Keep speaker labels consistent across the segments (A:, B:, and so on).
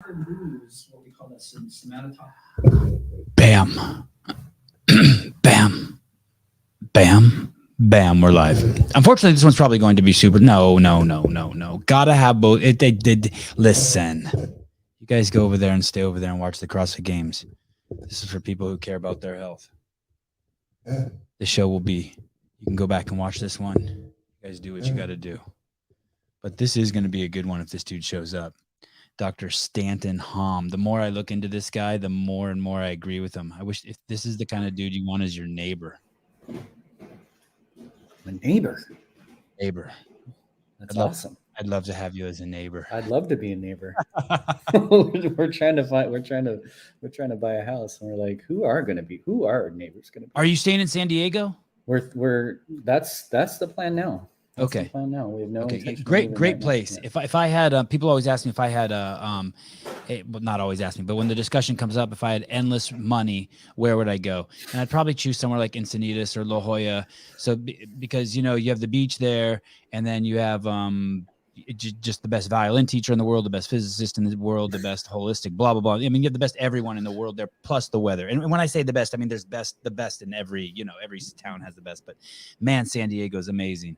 A: lose what we call a somatotop.
B: Bam. Bam. Bam. Bam. We're live. Unfortunately, this one's probably going to be super. No. Gotta have both. They did. Listen. You guys go over there and stay over there and watch the CrossFit Games. This is for people who care about their health. The show will be. You can go back and watch this one. You guys do what you got to do. But this is going to be a good one if this dude shows up. Dr. Stanton Hom. The more I look into this guy, the more and more I agree with him. I wish if this is the kind of dude you want as your neighbor.
C: A neighbor. That's awesome.
B: I'd love to have you as a neighbor.
C: I'd love to be a neighbor. we're trying to buy a house, and we're like, who are our neighbors going to be?
B: Are you staying in San Diego?
C: That's the plan now.
B: Okay.
C: The plan now. We have no intention.
B: Great place. Now. If I had people always ask me if I had well, not always ask me, but when the discussion comes up, if I had endless money, where would I go? And I'd probably choose somewhere like Encinitas or La Jolla. So because you have the beach there, and then you have just the best violin teacher in the world, the best physicist in the world, the best holistic, blah blah blah. I mean, you have the best everyone in the world there, plus the weather. And when I say the best, I mean there's the best in every every town has the best. But man, San Diego is amazing.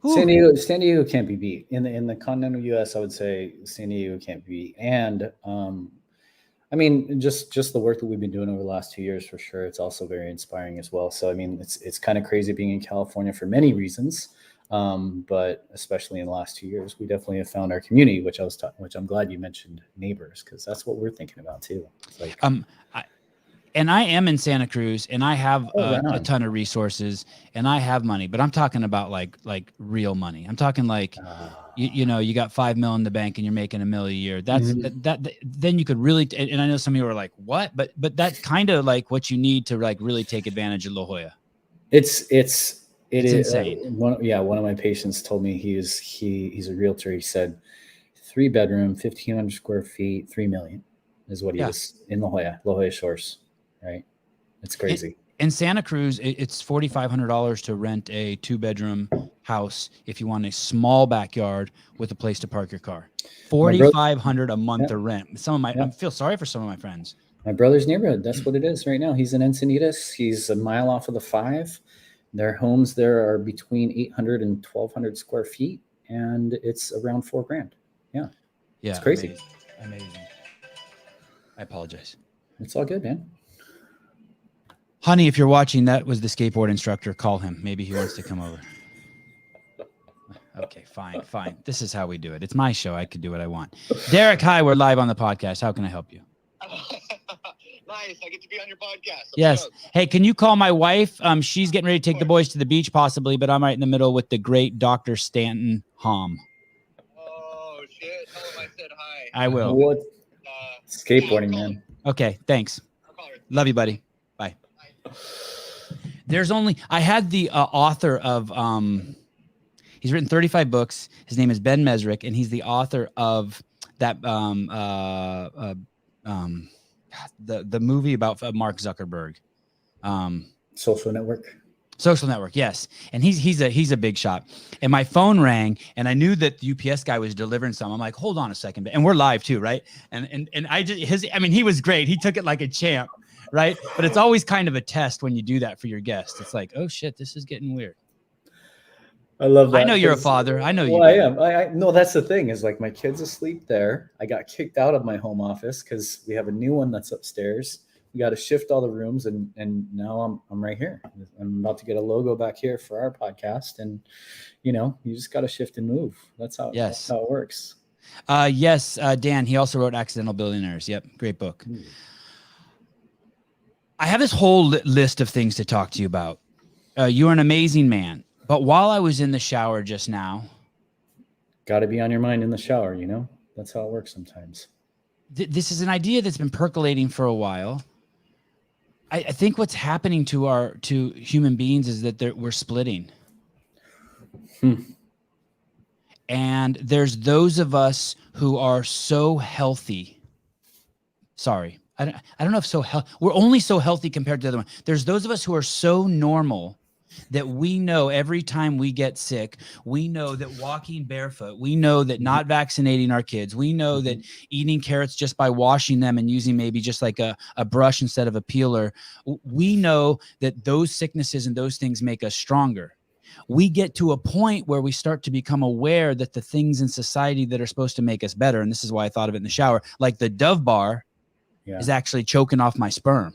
C: San Diego can't be beat in the continental U.S. I would say San Diego can't be beat, and I mean just the work that we've been doing over the last 2 years for sure. It's also very inspiring as well. So I mean it's kind of crazy being in California for many reasons, but especially in the last 2 years, we definitely have found our community, which I'm glad you mentioned neighbors, because that's what we're thinking about too. It's like,
B: and I am in Santa Cruz, and I have a ton of resources, and I have money, but I'm talking about like real money. I'm talking like, you got $5 million in the bank and you're making $1 million a year. That's then you could really, and I know some of you are like, what? But that's kind of like what you need to like really take advantage of La Jolla.
C: It is
B: insane.
C: One of my patients told me he's a realtor. He said 3-bedroom, 1,500 square feet, $3 million is what he is in La Jolla Shores. Right. It's crazy.
B: In Santa Cruz, it's $4,500 to rent a 2-bedroom house if you want a small backyard with a place to park your car. $4,500 a month to rent. I feel sorry for some of my friends.
C: My brother's neighborhood. That's what it is right now. He's in Encinitas. He's a mile off of the 5. Their homes there are between 800 and 1,200 square feet, and it's around $4,000. Yeah. It's crazy.
B: Amazing. I apologize.
C: It's all good, man.
B: Honey, if you're watching, that was the skateboard instructor. Call him. Maybe he wants to come over. Okay, fine. This is how we do it. It's my show. I could do what I want. Derek, hi. We're live on the podcast. How can I help you?
D: Nice. I get to be on your podcast.
B: Yes. Hey, can you call my wife? She's getting ready to take the boys to the beach possibly, but I'm right in the middle with the great Dr. Stanton Hom.
D: Oh, shit. Tell him I said hi.
B: I will.
C: What? Skateboarding, man.
B: Okay, thanks. Love you, buddy. Bye. I had the author of he's written 35 books. His name is Ben Mesrick, and he's the author of that the movie about Mark Zuckerberg.
C: Social Network, yes. And he's a big shot. And my phone rang, and I knew that the UPS guy was delivering some. I'm like, hold on a second, and we're live too, right? And he was great. He took it like a champ. Right. But it's always kind of a test when you do that for your guest. It's like, oh, shit, this is getting weird. I love that.
B: I know you're a father. I know you.
C: I am. No, that's the thing is like my kid's asleep there. I got kicked out of my home office because we have a new one that's upstairs. We got to shift all the rooms. And now I'm right here. I'm about to get a logo back here for our podcast. And, you just got to shift and move. That's how it works.
B: Yes. Dan, he also wrote Accidental Billionaires. Yep. Great book. I have this whole list of things to talk to you about. You're an amazing man. But while I was in the shower just now.
C: Got to be on your mind in the shower, That's how it works sometimes.
B: This is an idea that's been percolating for a while. I think what's happening to human beings is that we're splitting. And there's those of us who are so healthy. Sorry. I don't know if we're only so healthy compared to the other one. There's those of us who are so normal that we know every time we get sick, we know that walking barefoot, we know that not vaccinating our kids, we know that eating carrots just by washing them and using maybe just like a brush instead of a peeler, we know that those sicknesses and those things make us stronger. We get to a point where we start to become aware that the things in society that are supposed to make us better, and this is why I thought of it in the shower, like the Dove bar is actually choking off my sperm.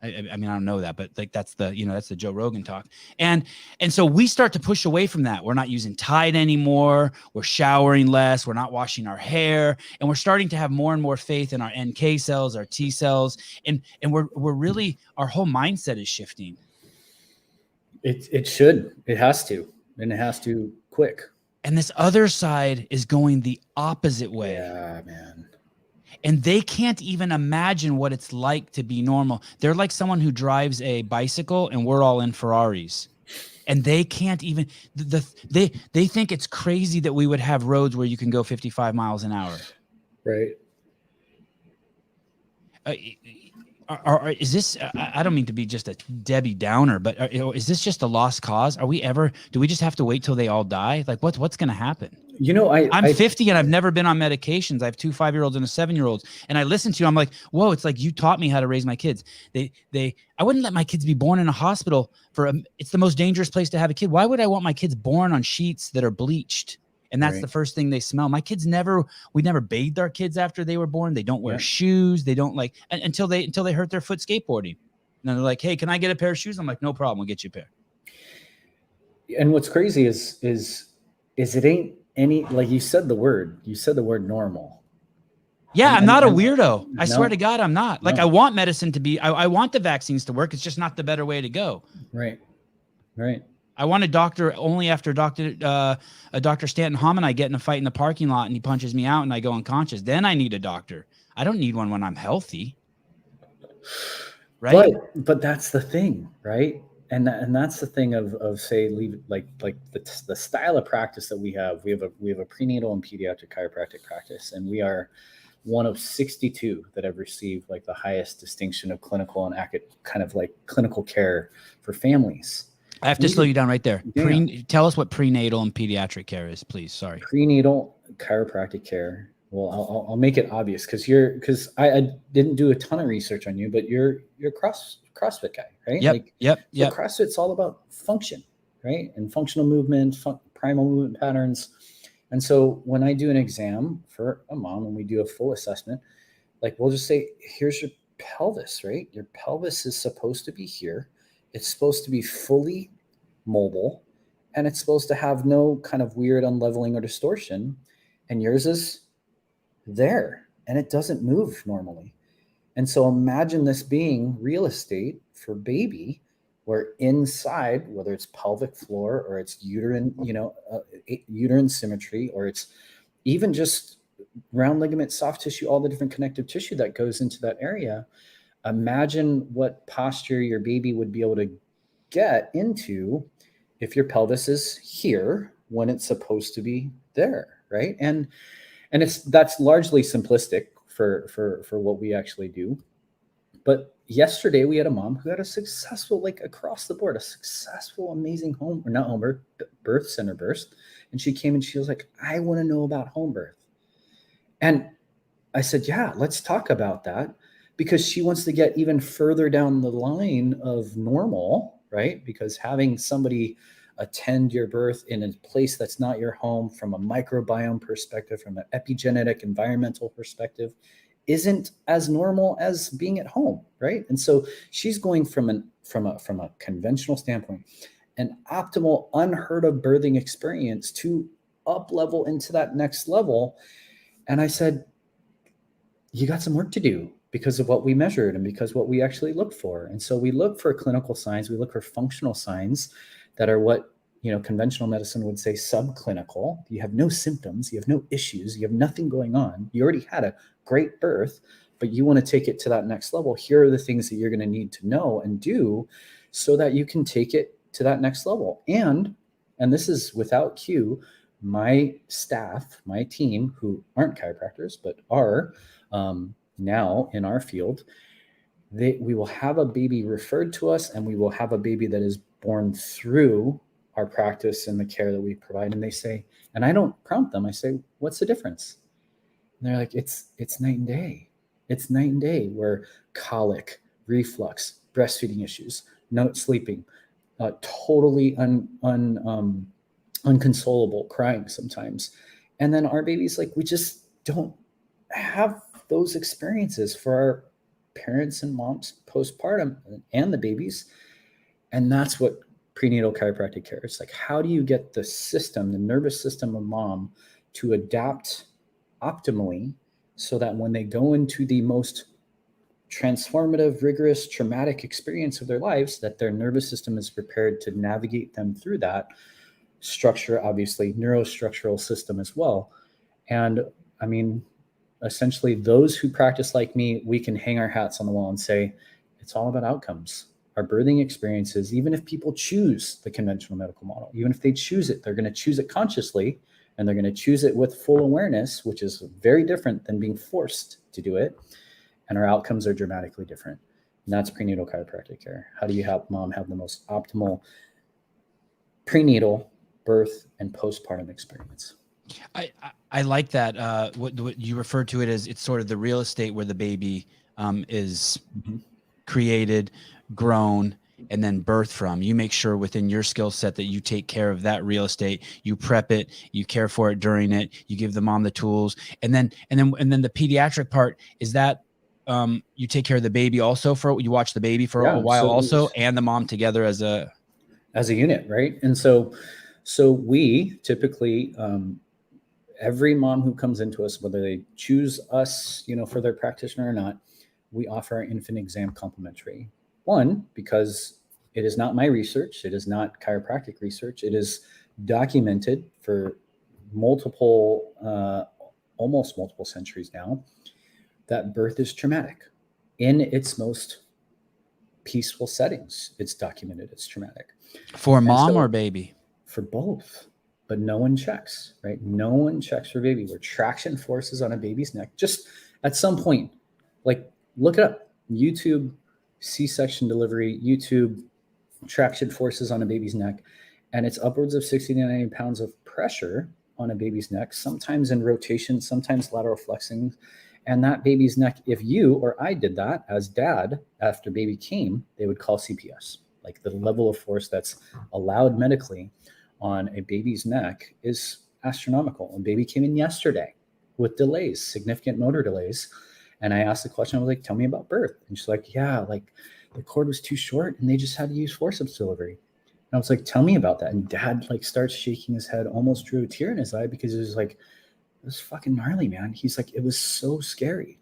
B: I mean, I don't know that, but like that's the Joe Rogan talk. And so we start to push away from that. We're not using Tide anymore. We're showering less. We're not washing our hair. And we're starting to have more and more faith in our NK cells, our T cells. And we're really, our whole mindset is shifting.
C: It has to, and it has to quick.
B: And this other side is going the opposite way.
C: Yeah, man.
B: And they can't even imagine what it's like to be normal. They're like someone who drives a bicycle and we're all in Ferraris. And they can't even, they think it's crazy that we would have roads where you can go 55 miles an hour.
C: Right.
B: Is this, I don't mean to be just a Debbie Downer, but is this just a lost cause? Do we just have to wait till they all die? Like what's going to happen? I'm 50 and I've never been on medications. I have 2 5-year-olds and a 7-year-old. And I listen to you. I'm like, whoa, it's like you taught me how to raise my kids. I wouldn't let my kids be born in a hospital it's the most dangerous place to have a kid. Why would I want my kids born on sheets that are bleached? And that's the first thing they smell. My kids we never bathed our kids after they were born. They don't wear shoes. They don't until they hurt their foot skateboarding. And then they're like, hey, can I get a pair of shoes? I'm like, no problem. We'll get you a pair.
C: And what's crazy is it ain't any, like you said the word normal.
B: Yeah, I'm not a weirdo. I swear to God, I'm not. Like I want medicine to be, I want the vaccines to work. It's just not the better way to go.
C: Right.
B: I want a doctor only after Dr. Stanton Hom and I get in a fight in the parking lot and he punches me out and I go unconscious. Then I need a doctor. I don't need one when I'm healthy. Right.
C: But that's the thing, right? And that's the thing of say, leave like the style of practice that we have. We have a prenatal and pediatric chiropractic practice, and we are one of 62 that have received like the highest distinction of clinical and kind of like clinical care for families.
B: I have to slow you down right there. Tell us what prenatal and pediatric care is, please. Sorry.
C: Prenatal chiropractic care. Well, I'll make it obvious because I didn't do a ton of research on you, but you're a CrossFit guy, right?
B: Yep.
C: So CrossFit's all about function, right? And functional movement, primal movement patterns. And so when I do an exam for a mom and we do a full assessment, like we'll just say, here's your pelvis, right? Your pelvis is supposed to be here. It's supposed to be fully mobile, and it's supposed to have no kind of weird unleveling or distortion. And yours is there, and it doesn't move normally. And so imagine this being real estate for baby, where inside, whether it's pelvic floor or it's uterine, uterine symmetry, or it's even just round ligament, soft tissue, all the different connective tissue that goes into that area. Imagine what posture your baby would be able to get into if your pelvis is here when it's supposed to be there, right? And that's largely simplistic for what we actually do. But yesterday we had a mom who had a successful, like across the board, a successful, amazing birth center birth. And she came and she was like, I want to know about home birth. And I said, yeah, let's talk about that, because she wants to get even further down the line of normal, right? Because having somebody attend your birth in a place that's not your home, from a microbiome perspective, from an epigenetic environmental perspective, isn't as normal as being at home, right? And so she's going from a conventional standpoint, an optimal, unheard of birthing experience, to up level into that next level. And I said, you got some work to do, because of what we measured and because what we actually look for. And so we look for clinical signs, we look for functional signs that are what conventional medicine would say subclinical. You have no symptoms, you have no issues, you have nothing going on. You already had a great birth, but you want to take it to that next level. Here are the things that you're going to need to know and do so that you can take it to that next level. And this is without Q, my staff, my team, who aren't chiropractors, but are now in our field, we will have a baby referred to us, and we will have a baby that is born through our practice and the care that we provide. And they say, and I don't prompt them, I say, what's the difference? And they're like, it's night and day. It's night and day, where colic, reflux, breastfeeding issues, not sleeping, totally unconsolable, crying sometimes. And then our babies, like, we just don't have those experiences for our parents and moms postpartum and the babies. And that's what prenatal chiropractic care is. Like, how do you get the system, the nervous system of mom, to adapt optimally so that when they go into the most transformative, rigorous, traumatic experience of their lives, that their nervous system is prepared to navigate them through that structure, obviously neurostructural system as well. And I mean, essentially, those who practice like me, we can hang our hats on the wall and say, it's all about outcomes. Our birthing experiences, even if people choose the conventional medical model, even if they choose it, they're going to choose it consciously, and they're going to choose it with full awareness, which is very different than being forced to do it. And our outcomes are dramatically different. And that's prenatal chiropractic care. How do you help mom have the most optimal prenatal, birth, and postpartum experience?
B: I like that. What you refer to it as, it's sort of the real estate where the baby is created, grown, and then birthed from. You make sure within your skill set that you take care of that real estate. You prep it, you care for it during it, you give the mom the tools, and then the pediatric part is that you take care of the baby also, you watch the baby for a while also, and the mom together as a
C: unit, right? And so we typically, every mom who comes into us, whether they choose us, for their practitioner or not, we offer our infant exam complimentary. One, because it is not my research, it is not chiropractic research, it is documented for almost multiple centuries now, that birth is traumatic. In its most peaceful settings, it's documented it's traumatic.
B: For mom or baby?
C: For both. But no one checks, right? No one checks for baby. Where traction forces on a baby's neck, just at some point, like, look it up. YouTube, C-section delivery, YouTube, traction forces on a baby's neck. And it's upwards of 60 to 90 pounds of pressure on a baby's neck, sometimes in rotation, sometimes lateral flexing. And that baby's neck, if you or I did that as dad after baby came, they would call CPS. Like, the level of force that's allowed medically on a baby's neck is astronomical. A baby came in yesterday with delays, significant motor delays. And I asked the question, I was like, tell me about birth. And she's like, yeah, like, the cord was too short and they just had to use forceps delivery. And I was like, tell me about that. And dad, like, starts shaking his head, almost drew a tear in his eye, because it was like, it was fucking gnarly, man. He's like, it was so scary.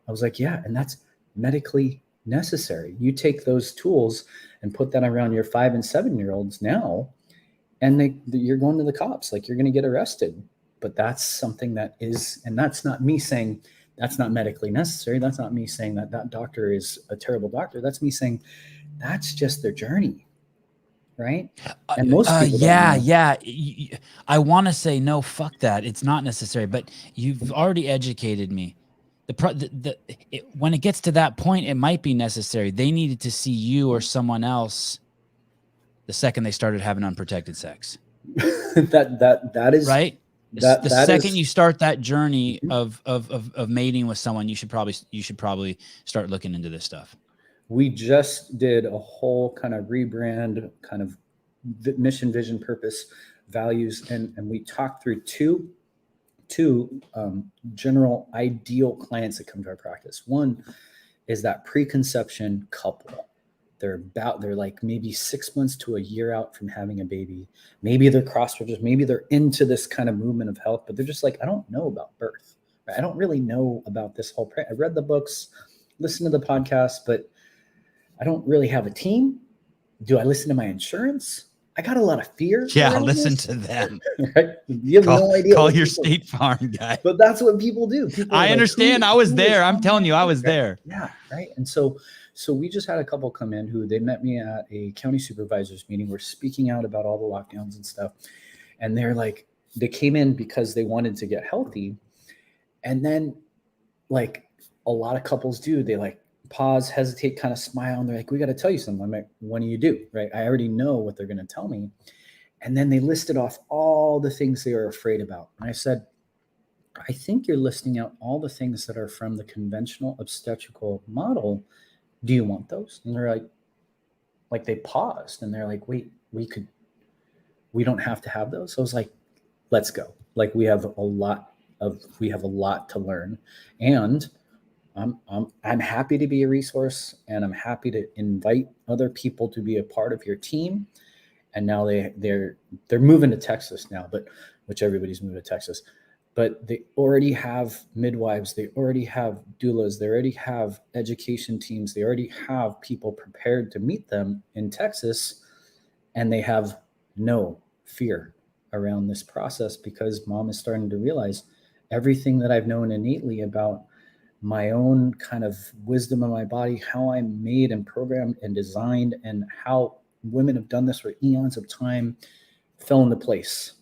C: I was like, yeah, and that's medically necessary. You take those tools and put that around your 5 and 7-year-olds now, and you're going to the cops, like, you're going to get arrested. But that's something that is, and that's not me saying that's not medically necessary. That's not me saying that doctor is a terrible doctor. That's me saying that's just their journey, right? And most people
B: I want to say, no, fuck that. It's not necessary, but you've already educated me. When it gets to that point, it might be necessary. They needed to see you or someone else the second they started having unprotected sex.
C: that is
B: right. The second you start that journey of mating with someone, you should probably start looking into this stuff.
C: We just did a whole kind of rebrand, kind of mission, vision, purpose, values, and we talked through two general ideal clients that come to our practice. One is that preconception couple. They're like maybe 6 months to a year out from having a baby. Maybe they're crossovers. Maybe they're into this kind of movement of health, but they're just like, I don't know about birth. I don't really know about this whole. I read the books, listened to the podcast, but I don't really have a team. Do I listen to my insurance? I got a lot of fear.
B: Yeah, listen to them.
C: Right? You have no idea.
B: Call your State Farm guy.
C: But that's what people do.
B: I understand. I was there. I'm telling you, I was there.
C: Yeah, right. And so we just had a couple come in who they met me at a county supervisors meeting. We're speaking out about all the lockdowns and stuff. And they're like, they came in because they wanted to get healthy. And then, like a lot of couples do, they like pause, hesitate, kind of smile, and they're like, we got to tell you something. I'm like, when do you do? Right? I already know what they're going to tell me. And then they listed off all the things they are afraid about. And I said, I think you're listing out all the things that are from the conventional obstetrical model. Do you want those? And they're like they paused and they're like, wait, we don't have to have those. So I was like, let's go. Like we have a lot to learn, and I'm happy to be a resource, and I'm happy to invite other people to be a part of your team. And now they're moving to Texas now, which everybody's moving to Texas, but they already have midwives, they already have doulas, they already have education teams, they already have people prepared to meet them in Texas, and they have no fear around this process because mom is starting to realize everything that I've known innately about my own kind of wisdom of my body, how I'm made and programmed and designed, and how women have done this for eons of time, fell into place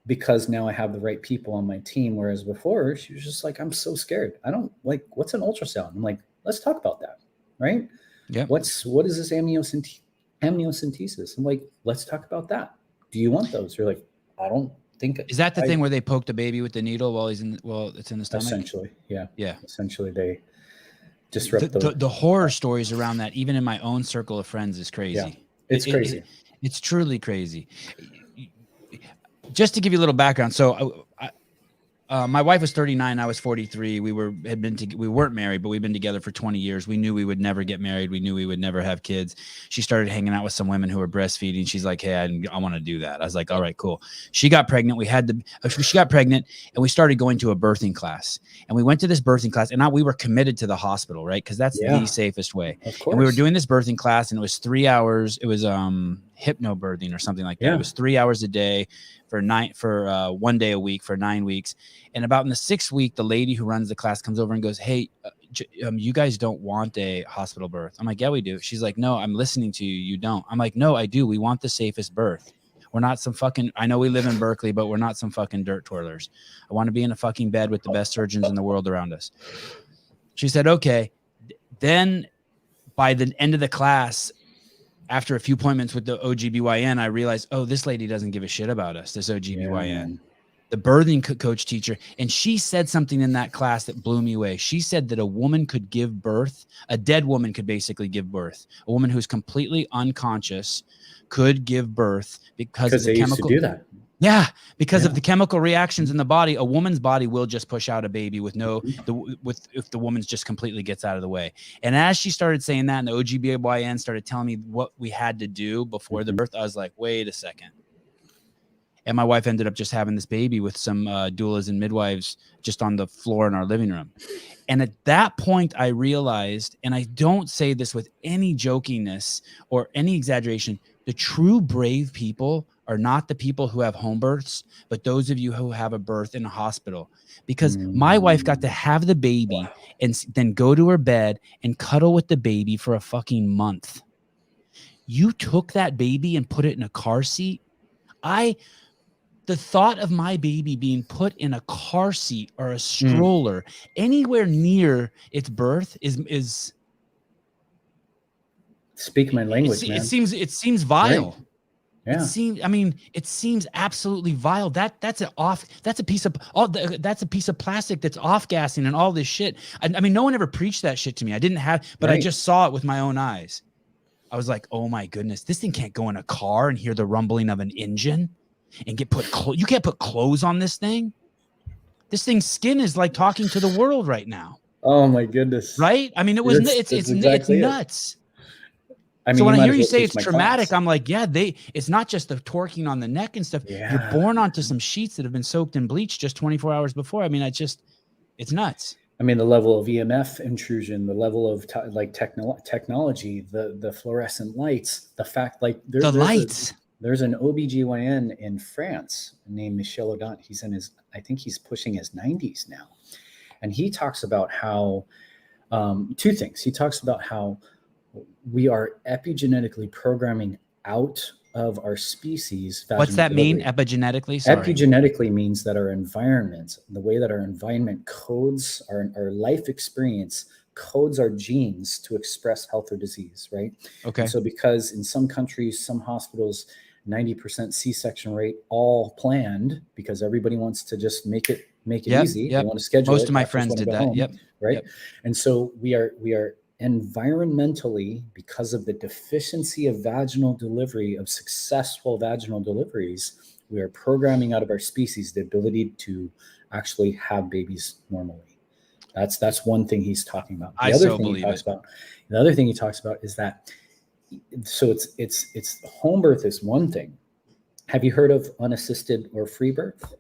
C: because now I have the right people on my team. Whereas before she was just like, I'm so scared. I don't like, what's an ultrasound? I'm like, let's talk about that. Right.
B: Yeah.
C: What is this amniocentesis? I'm like, let's talk about that. Do you want those? You're like, I don't think.
B: Is that the thing where they poke the baby with the needle while it's in the stomach?
C: Essentially. Yeah.
B: Yeah.
C: Essentially they disrupt
B: the horror stories around that, even in my own circle of friends, is crazy.
C: Yeah, it's crazy.
B: It's truly crazy. Just to give you a little background. So my wife was 39. I was 43. We weren't married, but we've been together for 20 years. We knew we would never get married. We knew we would never have kids. She started hanging out with some women who were breastfeeding. She's like, hey, I want to do that. I was like, all right, cool. She got pregnant. She got pregnant and we started going to a birthing class, and we went to this birthing class, and we were committed to the hospital, right? Cause that's the safest way.
C: Of course.
B: And we were doing this birthing class, and it was 3 hours. It was, hypnobirthing or something like that.
C: Yeah.
B: It was 3 hours a day for 1 day a week for 9 weeks. And about in the 6th week, the lady who runs the class comes over and goes, hey, you guys don't want a hospital birth. I'm like, yeah, we do. She's like, no, I'm listening to you. You don't. I'm like, no, I do. We want the safest birth. We're not some fucking, I know we live in Berkeley, but we're not some fucking dirt twirlers. I want to be in a fucking bed with the best surgeons in the world around us. She said, okay. Then by the end of the class, after a few appointments with the OGBYN, I realized, oh, this lady doesn't give a shit about us, this OGBYN. The birthing coach teacher. And she said something in that class that blew me away. She said that a woman could give birth, a dead woman could basically give birth. A woman who's completely unconscious could give birth because of the chemical.
C: Used to do that.
B: Yeah, because of the chemical reactions in the body. A woman's body will just push out a baby with if the woman's just completely gets out of the way. And as she started saying that, and the OGBYN started telling me what we had to do before the birth, I was like, wait a second. And my wife ended up just having this baby with some doulas and midwives just on the floor in our living room. And at that point, I realized, and I don't say this with any jokiness or any exaggeration, the true brave people are not the people who have home births, but those of you who have a birth in a hospital. Because my wife got to have the baby and then go to her bed and cuddle with the baby for a fucking month. You took that baby and put it in a car seat. The thought of my baby being put in a car seat or a stroller anywhere near its birth is
C: speak my language, man.
B: It seems vile.
C: Right. Yeah.
B: It seems absolutely vile. That's a piece of plastic that's off gassing and all this shit. I mean, no one ever preached that shit to me. I didn't have, but I just saw it with my own eyes. I was like, oh my goodness, this thing can't go in a car and hear the rumbling of an engine and you can't put clothes on this thing. This thing's skin is like talking to the world right now.
C: Oh my goodness.
B: Right? I mean, it's nuts.
C: I mean,
B: so when I hear you say it's traumatic, I'm like, yeah, it's not just the torquing on the neck and stuff.
C: Yeah.
B: You're born onto some sheets that have been soaked in bleach just 24 hours before. I mean, it's nuts.
C: I mean, the level of EMF intrusion, the level of technology, the fluorescent lights, the fact there's an OBGYN in France named Michel Odant. I think he's pushing his 90s now. And he talks about how, two things. He talks about how we are epigenetically programming out of our species.
B: What's that mean, epigenetically? Sorry.
C: Epigenetically means that our environment, the way that our environment codes our life experience, codes our genes to express health or disease, right?
B: Okay.
C: And so because in some countries, some hospitals, 90% C-section rate, all planned, because everybody wants to just make it easy. They want to schedule
B: Most
C: it.
B: of my
C: Doctors
B: friends
C: want to
B: did
C: go
B: that.
C: home,
B: Yep.
C: right?
B: Yep.
C: And so we are environmentally, because of the deficiency of vaginal delivery, of successful vaginal deliveries, we are programming out of our species the ability to actually have babies normally. That's one thing he's talking about. The other thing he talks about is that, so it's home birth is one thing. Have you heard of unassisted or free birth?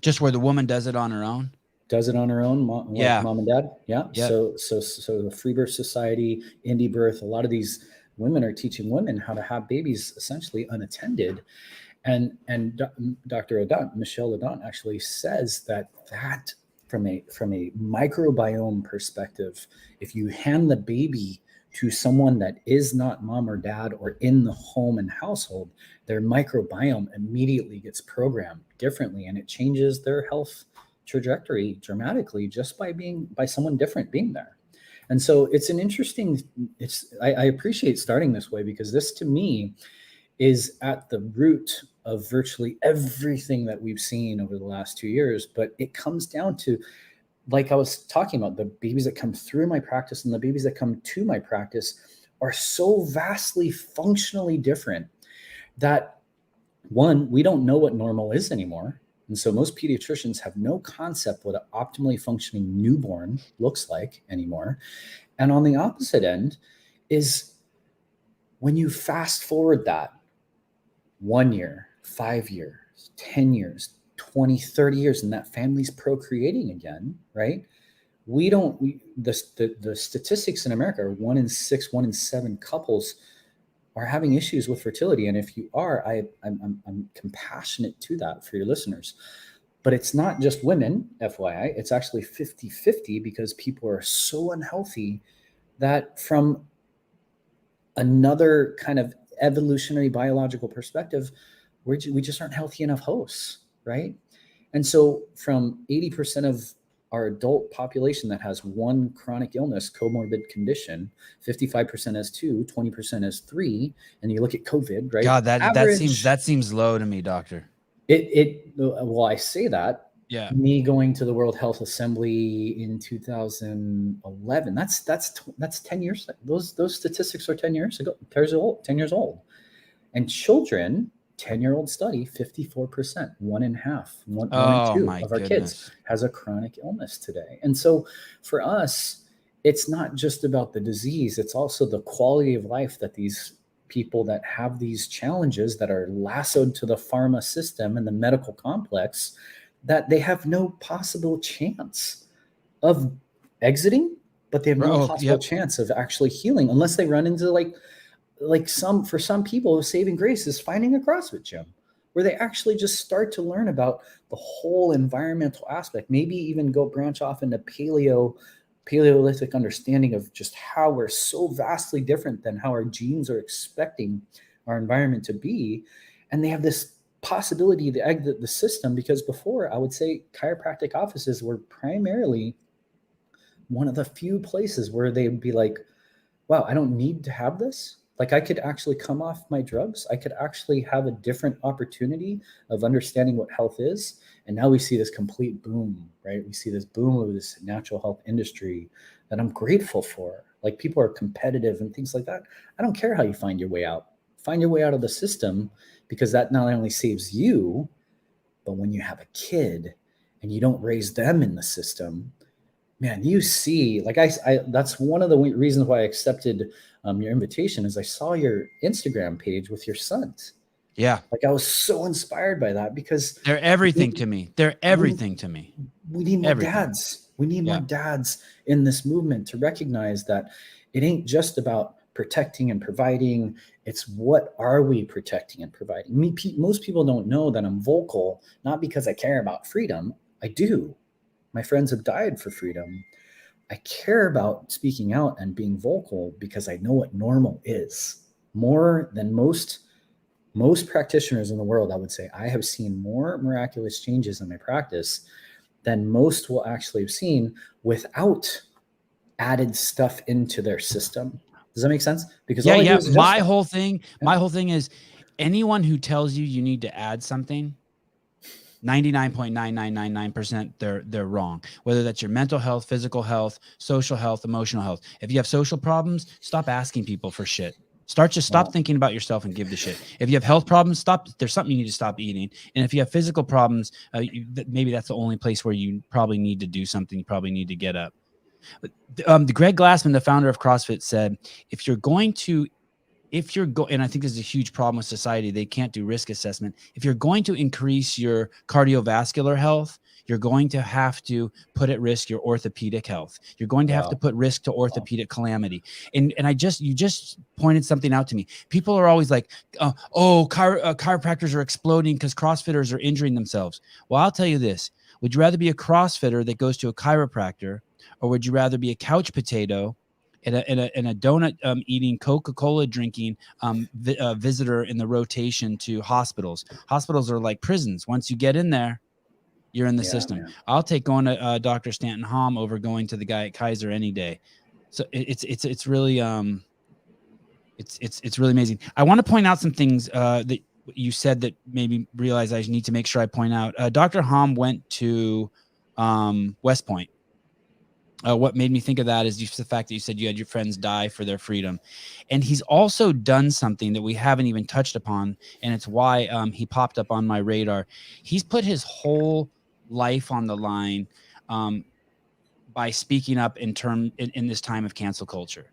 B: Just where the woman does it on her own.
C: Does it on her own,
B: Yeah.
C: mom and dad? Yeah.
B: Yep.
C: So the Free Birth Society, Indie Birth, a lot of these women are teaching women how to have babies essentially unattended. And Dr. Odant, Michelle Odant, actually says that from a microbiome perspective, if you hand the baby to someone that is not mom or dad or in the home and household, their microbiome immediately gets programmed differently, and it changes their health trajectory dramatically just by someone different being there. And so it's an interesting, I appreciate starting this way, because this to me is at the root of virtually everything that we've seen over the last 2 years. But it comes down to, like I was talking about, the babies that come through my practice and the babies that come to my practice are so vastly functionally different that, one, we don't know what normal is anymore. And so most pediatricians have no concept what an optimally functioning newborn looks like anymore. And on the opposite end is, when you fast forward that 1 year, 5 years, 10 years, 20, 30 years, and that family's procreating again, right? The statistics in America are 1 in 6, 1 in 7 couples are having issues with fertility. And if you are, I'm compassionate to that for your listeners. But it's not just women, FYI, it's actually 50-50, because people are so unhealthy that from another kind of evolutionary biological perspective, we just aren't healthy enough hosts, right? And so from 80% of our adult population that has one chronic illness, comorbid condition, 55% has 2, 20% has 3, and you look at COVID, right?
B: God, that seems low to me, doctor.
C: Well, I say that.
B: Yeah.
C: Me going to the World Health Assembly in 2011, that's 10 years. Those statistics are 10 years ago, 10 years old. And children, 10-year-old study, 54%, one in 2 of our kids has a chronic illness today. And so for us, it's not just about the disease, it's also the quality of life that these people that have these challenges that are lassoed to the pharma system and the medical complex, that they have no possible chance of exiting, but they have no possible chance of actually healing unless they run into for some people, saving grace is finding a CrossFit gym where they actually just start to learn about the whole environmental aspect, maybe even go branch off into Paleolithic understanding of just how we're so vastly different than how our genes are expecting our environment to be. And they have this possibility to exit the system, because before, I would say chiropractic offices were primarily one of the few places where they would be like, wow, I don't need to have this. Like, I could actually come off my drugs. I could actually have a different opportunity of understanding what health is. And now we see this complete boom, right? We see this boom of this natural health industry that I'm grateful for. Like, people are competitive and things like that. I don't care how you find your way out. Find your way out of the system, because that not only saves you, but when you have a kid and you don't raise them in the system, man, you see, like that's one of the reasons why I accepted your invitation, is I saw your Instagram page with your sons.
B: Yeah.
C: Like, I was so inspired by that, because
B: They're everything to me. They're everything to me.
C: We need more dads. We need more dads in this movement to recognize that it ain't just about protecting and providing. It's what are we protecting and providing? Most people don't know that I'm vocal, not because I care about freedom. I do. My friends have died for freedom. I care about speaking out and being vocal because I know what normal is. More than most practitioners in the world, I would say, I have seen more miraculous changes in my practice than most will actually have seen without added stuff into their system. Does that make sense? Because
B: Yeah,
C: all they do
B: yeah.
C: is adjust
B: My
C: that.
B: whole thing is anyone who tells you you need to add something, 99.9999%, they're wrong. Whether that's your mental health, physical health, social health, emotional health. If you have social problems, stop asking people for shit. Stop
C: Wow.
B: thinking about yourself and give the shit. If you have health problems, stop. There's something you need to stop eating. And if you have physical problems, maybe that's the only place where you probably need to do something. You probably need to get up. But the Greg Glassman, the founder of CrossFit, said, and I think this is a huge problem with society, they can't do risk assessment. If you're going to increase your cardiovascular health, you're going to have to put at risk your orthopedic health. You're going to have to put risk to orthopedic calamity. And you just pointed something out to me. People are always like, chiropractors are exploding because CrossFitters are injuring themselves. Well, I'll tell you this. Would you rather be a CrossFitter that goes to a chiropractor, or would you rather be a couch potato and a donut eating, Coca-Cola drinking visitor in the rotation to hospitals? Hospitals are like prisons. Once you get in there, you're in the system.
C: Man.
B: I'll take going to Dr. Stanton Hom over going to the guy at Kaiser any day. So it's really it's really amazing. I want to point out some things that you said that made me realize I need to make sure I point out. Dr. Hom went to West Point. What made me think of that is just the fact that you said you had your friends die for their freedom. And he's also done something that we haven't even touched upon, and it's why he popped up on my radar. He's put his whole life on the line by speaking up in this time of cancel culture.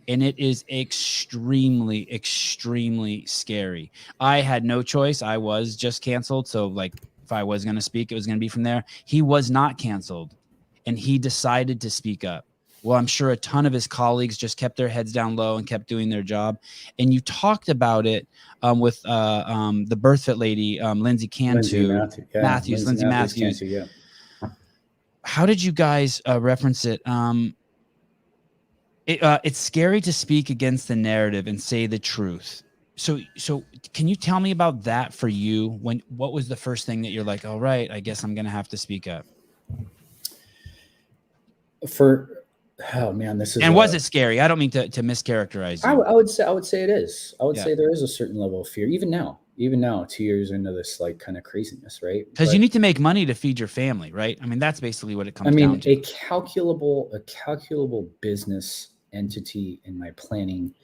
B: And it is extremely, extremely scary. I had no choice. I was just canceled. So like if I was going to speak, it was going to be from there. He was not canceled. And he decided to speak up. Well, I'm sure a ton of his colleagues just kept their heads down low and kept doing their job. And you talked about it with the BirthFit lady, Lindsay Matthews.
C: Cantu, yeah.
B: How did you guys reference it? It's scary to speak against the narrative and say the truth. So can you tell me about that for you? What was the first thing that you're like, all right, I guess I'm going to have to speak up?
C: This is.
B: And was it scary? I don't mean to mischaracterize you.
C: I would say it is. I would say there is a certain level of fear, even now, 2 years into this like kind of craziness, right?
B: Because you need to make money to feed your family, right? I mean, that's basically what it comes down to.
C: A calculable business entity in my planning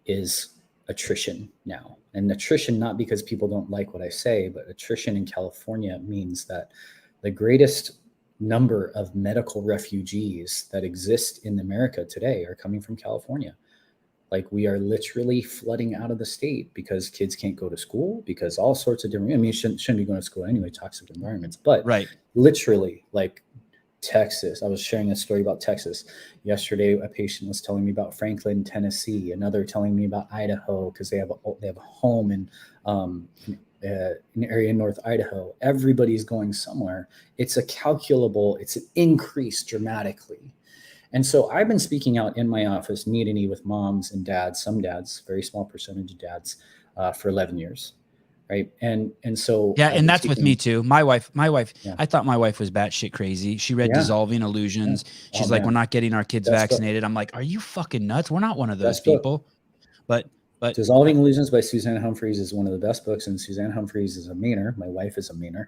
C: is attrition now. And attrition, not because people don't like what I say, but attrition in California means that the greatest number of medical refugees that exist in America today are coming from California. Like we are literally flooding out of the state because kids can't go to school, because all sorts of different, you shouldn't be going to school anyway, toxic environments, but literally like Texas. I was sharing a story about Texas yesterday. A patient was telling me about Franklin, Tennessee, another telling me about Idaho, because they have a home in an area in North Idaho. Everybody's going somewhere. It's an increase dramatically. And so I've been speaking out in my office, knee to knee with moms and dads, some dads, very small percentage of dads, for 11 years. Right. And so.
B: Yeah. And that's with me too. My wife,
C: yeah.
B: I thought my wife was batshit crazy. She read Dissolving Illusions. Yeah. She's like, we're not getting our kids vaccinated. I'm like, are you fucking nuts? We're not one of those people. But
C: Dissolving Illusions by Suzanne Humphries is one of the best books, and Suzanne Humphries is a Mainer. My wife is a Mainer,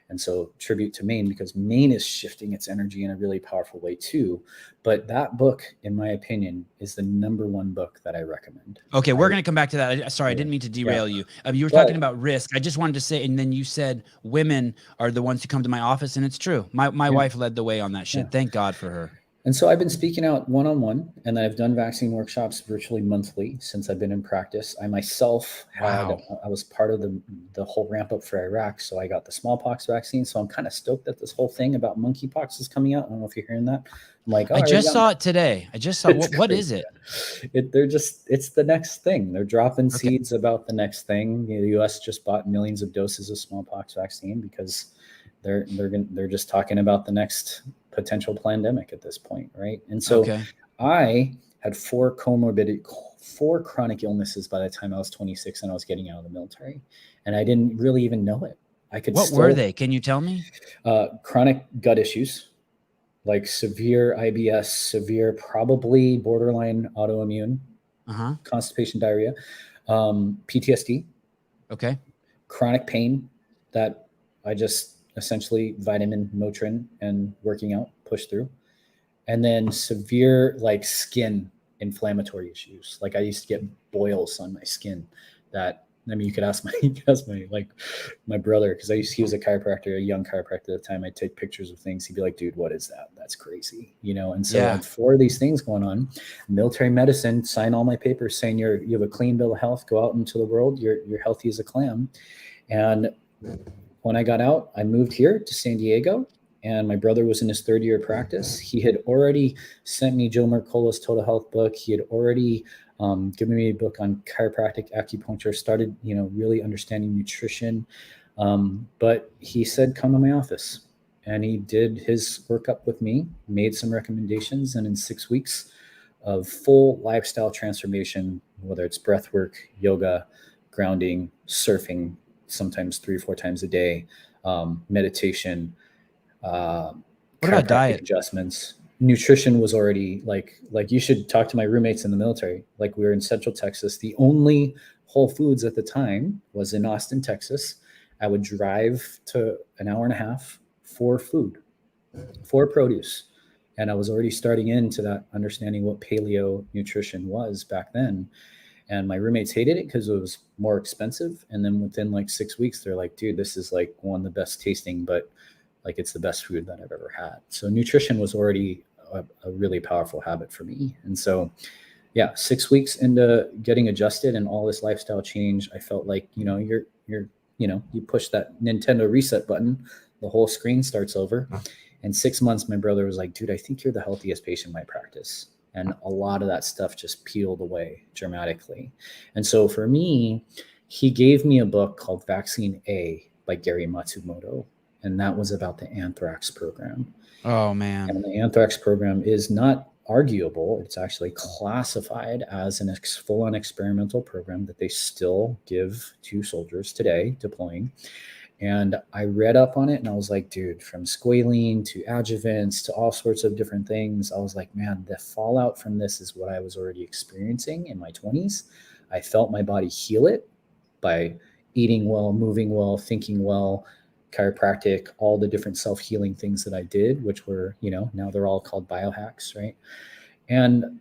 C: and so tribute to Maine, because Maine is shifting its energy in a really powerful way too. But that book, in my opinion, is the #1 book that I recommend. Okay,
B: we're going to come back to that. Sorry, I didn't mean to derail you. You were talking about risk. I just wanted to say, and then you said women are the ones who come to my office, and it's true. My wife led the way on that shit. Thank God for her.
C: And so I've been speaking out one-on-one, and I've done vaccine workshops virtually monthly since I've been in practice. I myself I was part of the whole ramp up for Iraq. So I got the smallpox vaccine. So I'm kind of stoked that this whole thing about monkeypox is coming out. I don't know if you're hearing that. I'm like,
B: I just saw it today. I just saw what is it?
C: It's the next thing. They're dropping seeds about the next thing. The US just bought millions of doses of smallpox vaccine because they're just talking about the next potential pandemic at this point, right? And so I had 4 chronic illnesses by the time I was 26 and I was getting out of the military, and I didn't really even know it.
B: What were they? Can you tell me?
C: Chronic gut issues, like severe IBS, severe, probably borderline autoimmune, constipation, diarrhea, PTSD,
B: Okay.
C: chronic pain that I just essentially vitamin, Motrin, and working out push through. And then severe like skin inflammatory issues. Like I used to get boils on my skin that, I mean, you could ask my brother, because he was a chiropractor, a young chiropractor at the time. I'd take pictures of things. He'd be like, dude, what is that? That's crazy. And so I had 4 of these things going on. Military medicine, sign all my papers saying you have a clean bill of health, go out into the world. You're healthy as a clam. And when I got out, I moved here to San Diego. And my brother was in his 3rd year of practice. He had already sent me Joe Mercola's Total Health book. He had already given me a book on chiropractic acupuncture, started, really understanding nutrition. But he said, come to my office. And he did his workup with me, made some recommendations. And in 6 weeks of full lifestyle transformation, whether it's breath work, yoga, grounding, surfing, sometimes 3 or 4 times a day, meditation,
B: what about diet
C: adjustments, nutrition was already like you should talk to my roommates in the military. Like we were in Central Texas. The only Whole Foods at the time was in Austin, Texas. I would drive to an hour and a half for food, for produce. And I was already starting into that, understanding what paleo nutrition was back then. And my roommates hated it because it was more expensive. And then within like 6 weeks, they're like, dude, this is like one of the best tasting, but like it's the best food that I've ever had. So nutrition was already a really powerful habit for me. And so, 6 weeks into getting adjusted and all this lifestyle change, I felt like, you push that Nintendo reset button, the whole screen starts over. In 6 months, my brother was like, dude, I think you're the healthiest patient in my practice. And a lot of that stuff just peeled away dramatically. And so for me, he gave me a book called Vaccine A by Gary Matsumoto. And that was about the anthrax program.
B: Oh, man.
C: And the anthrax program is not arguable. It's actually classified as a full-on experimental program that they still give to soldiers today deploying. And I read up on it and I was like, dude, from squalene to adjuvants to all sorts of different things. I was like, man, the fallout from this is what I was already experiencing in my 20s. I felt my body heal it by eating well, moving well, thinking well, chiropractic, all the different self-healing things that I did, which were, now they're all called biohacks, right? And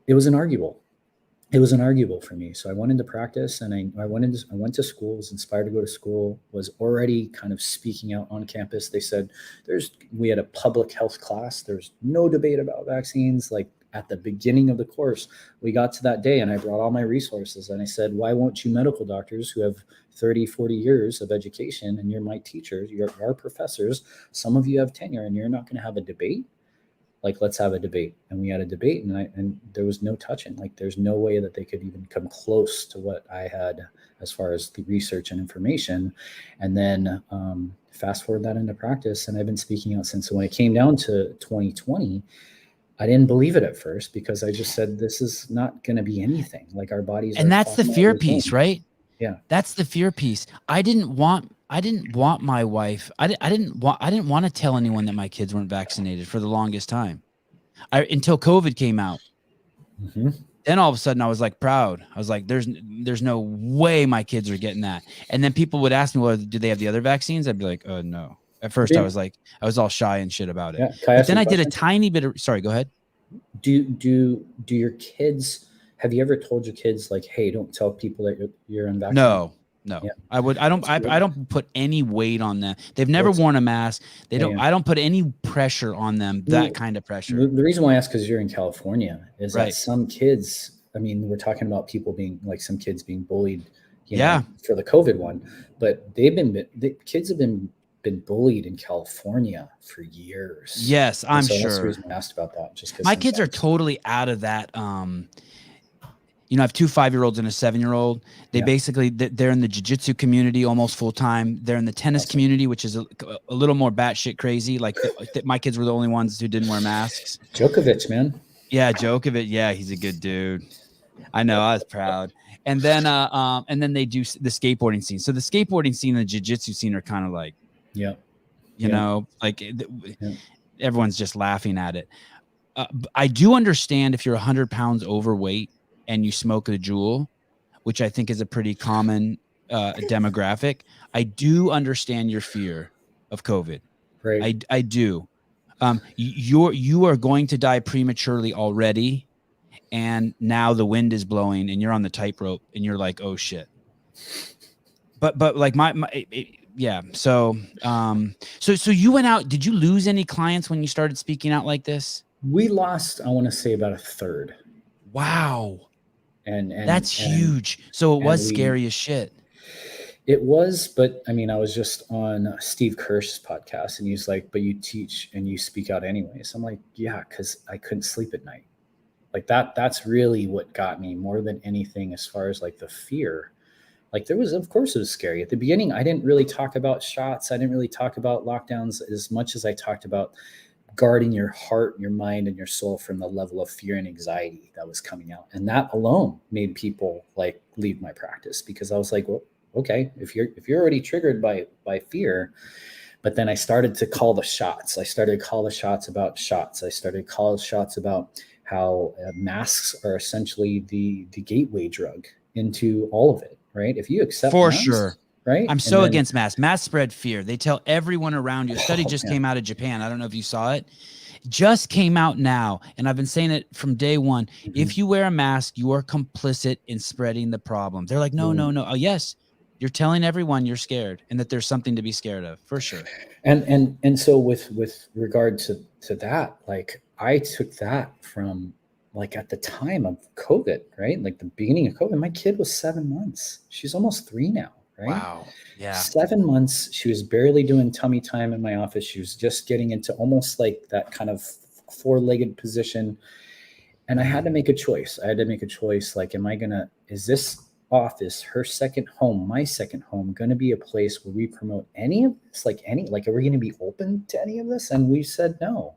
C: it was inarguable. It was inarguable for me. So I went into practice and I went to school, was inspired to go to school, was already kind of speaking out on campus. They said, we had a public health class. There's no debate about vaccines. Like at the beginning of the course, we got to that day and I brought all my resources and I said, why won't you medical doctors who have 30, 40 years of education and you're my teachers, you're our professors, some of you have tenure and you're not going to have a debate? Like, let's have a debate. And we had a debate and there was no touching. Like, there's no way that they could even come close to what I had as far as the research and information. And then fast forward that into practice. And I've been speaking out since. So when it came down to 2020, I didn't believe it at first because I just said, this is not going to be anything. Like our bodies.
B: And that's the fear piece, right?
C: Yeah.
B: That's the fear piece. I didn't want my wife. I didn't want to tell anyone that my kids weren't vaccinated for the longest time. Until COVID came out.
C: Mm-hmm.
B: Then all of a sudden I was like proud. I was like, there's no way my kids are getting that. And then people would ask me, well, do they have the other vaccines? I'd be like, oh no. At first I was like, I was all shy and shit about it.
C: Yeah.
B: But then I did a tiny bit of, sorry, go ahead.
C: Do your kids, have you ever told your kids like, hey, don't tell people that you're unvaccinated?
B: No.
C: Yeah.
B: I don't put any weight on them. They've never worn a mask. I don't put any pressure on them, that kind of pressure.
C: The reason why I ask, because you're in California, is
B: right.
C: that some kids, I mean, we're talking about people being like some kids being bullied, for the COVID one, but kids have been bullied in California for years.
B: Yes, I'm sure.
C: That's the reason I asked about that. Just because
B: my kids are totally out of that. I have 2 5-year-olds and a 7-year-old. They basically, they're in the jiu-jitsu community almost full time. They're in the tennis community, which is a little more batshit crazy. Like my kids were the only ones who didn't wear masks.
C: Djokovic, man.
B: Yeah, Djokovic. Yeah, he's a good dude. I know. I was proud. And then they do the skateboarding scene. So the skateboarding scene and the jiu-jitsu scene are kind of like,
C: yeah,
B: you know, like everyone's just laughing at it. I do understand if you're 100 pounds overweight and you smoke a Juul, which I think is a pretty common demographic. I do understand your fear of COVID.
C: Right.
B: I do. You are going to die prematurely already, and now the wind is blowing, and you're on the tightrope, and you're like, oh shit. But like yeah. So so you went out. Did you lose any clients when you started speaking out like this?
C: We lost, I want to say, about a third.
B: Wow.
C: And
B: that's huge. So it was
C: we,
B: scary as shit.
C: It was, but I mean, I was just on Steve Kirsch's podcast, and he's like, but you teach and you speak out anyways. I'm like, yeah, because I couldn't sleep at night. Like that's really what got me more than anything, as far as like the fear. Like there was, of course it was scary. At the beginning, I didn't really talk about shots. I didn't really talk about lockdowns as much as I talked about guarding your heart, your mind, and your soul from the level of fear and anxiety that was coming out. And that alone made people like leave my practice, because I was like, well, okay, if you're already triggered by fear. But then I started to call the shots. I started to call the shots about shots. I started to call shots about how masks are essentially the gateway drug into all of it, right? If you accept
B: for
C: masks,
B: sure,
C: right?
B: I'm so against masks. Masks spread fear. They tell everyone around you. A study just came out of Japan. I don't know if you saw it. Just came out now, and I've been saying it from day one. Mm-hmm. If you wear a mask, you are complicit in spreading the problem. They're like, no. Oh, yes. You're telling everyone you're scared and that there's something to be scared of, for sure.
C: And so with regard to that, like I took that from like at the time of COVID, right? Like the beginning of COVID, my kid was 7 months. She's almost 3 now, right?
B: Wow. Yeah.
C: 7 months. She was barely doing tummy time in my office. She was just getting into almost like that kind of 4-legged position. And I had to make a choice. Like, is this office, her second home, my second home, going to be a place where we promote any of this? Like are we going to be open to any of this? And we said no.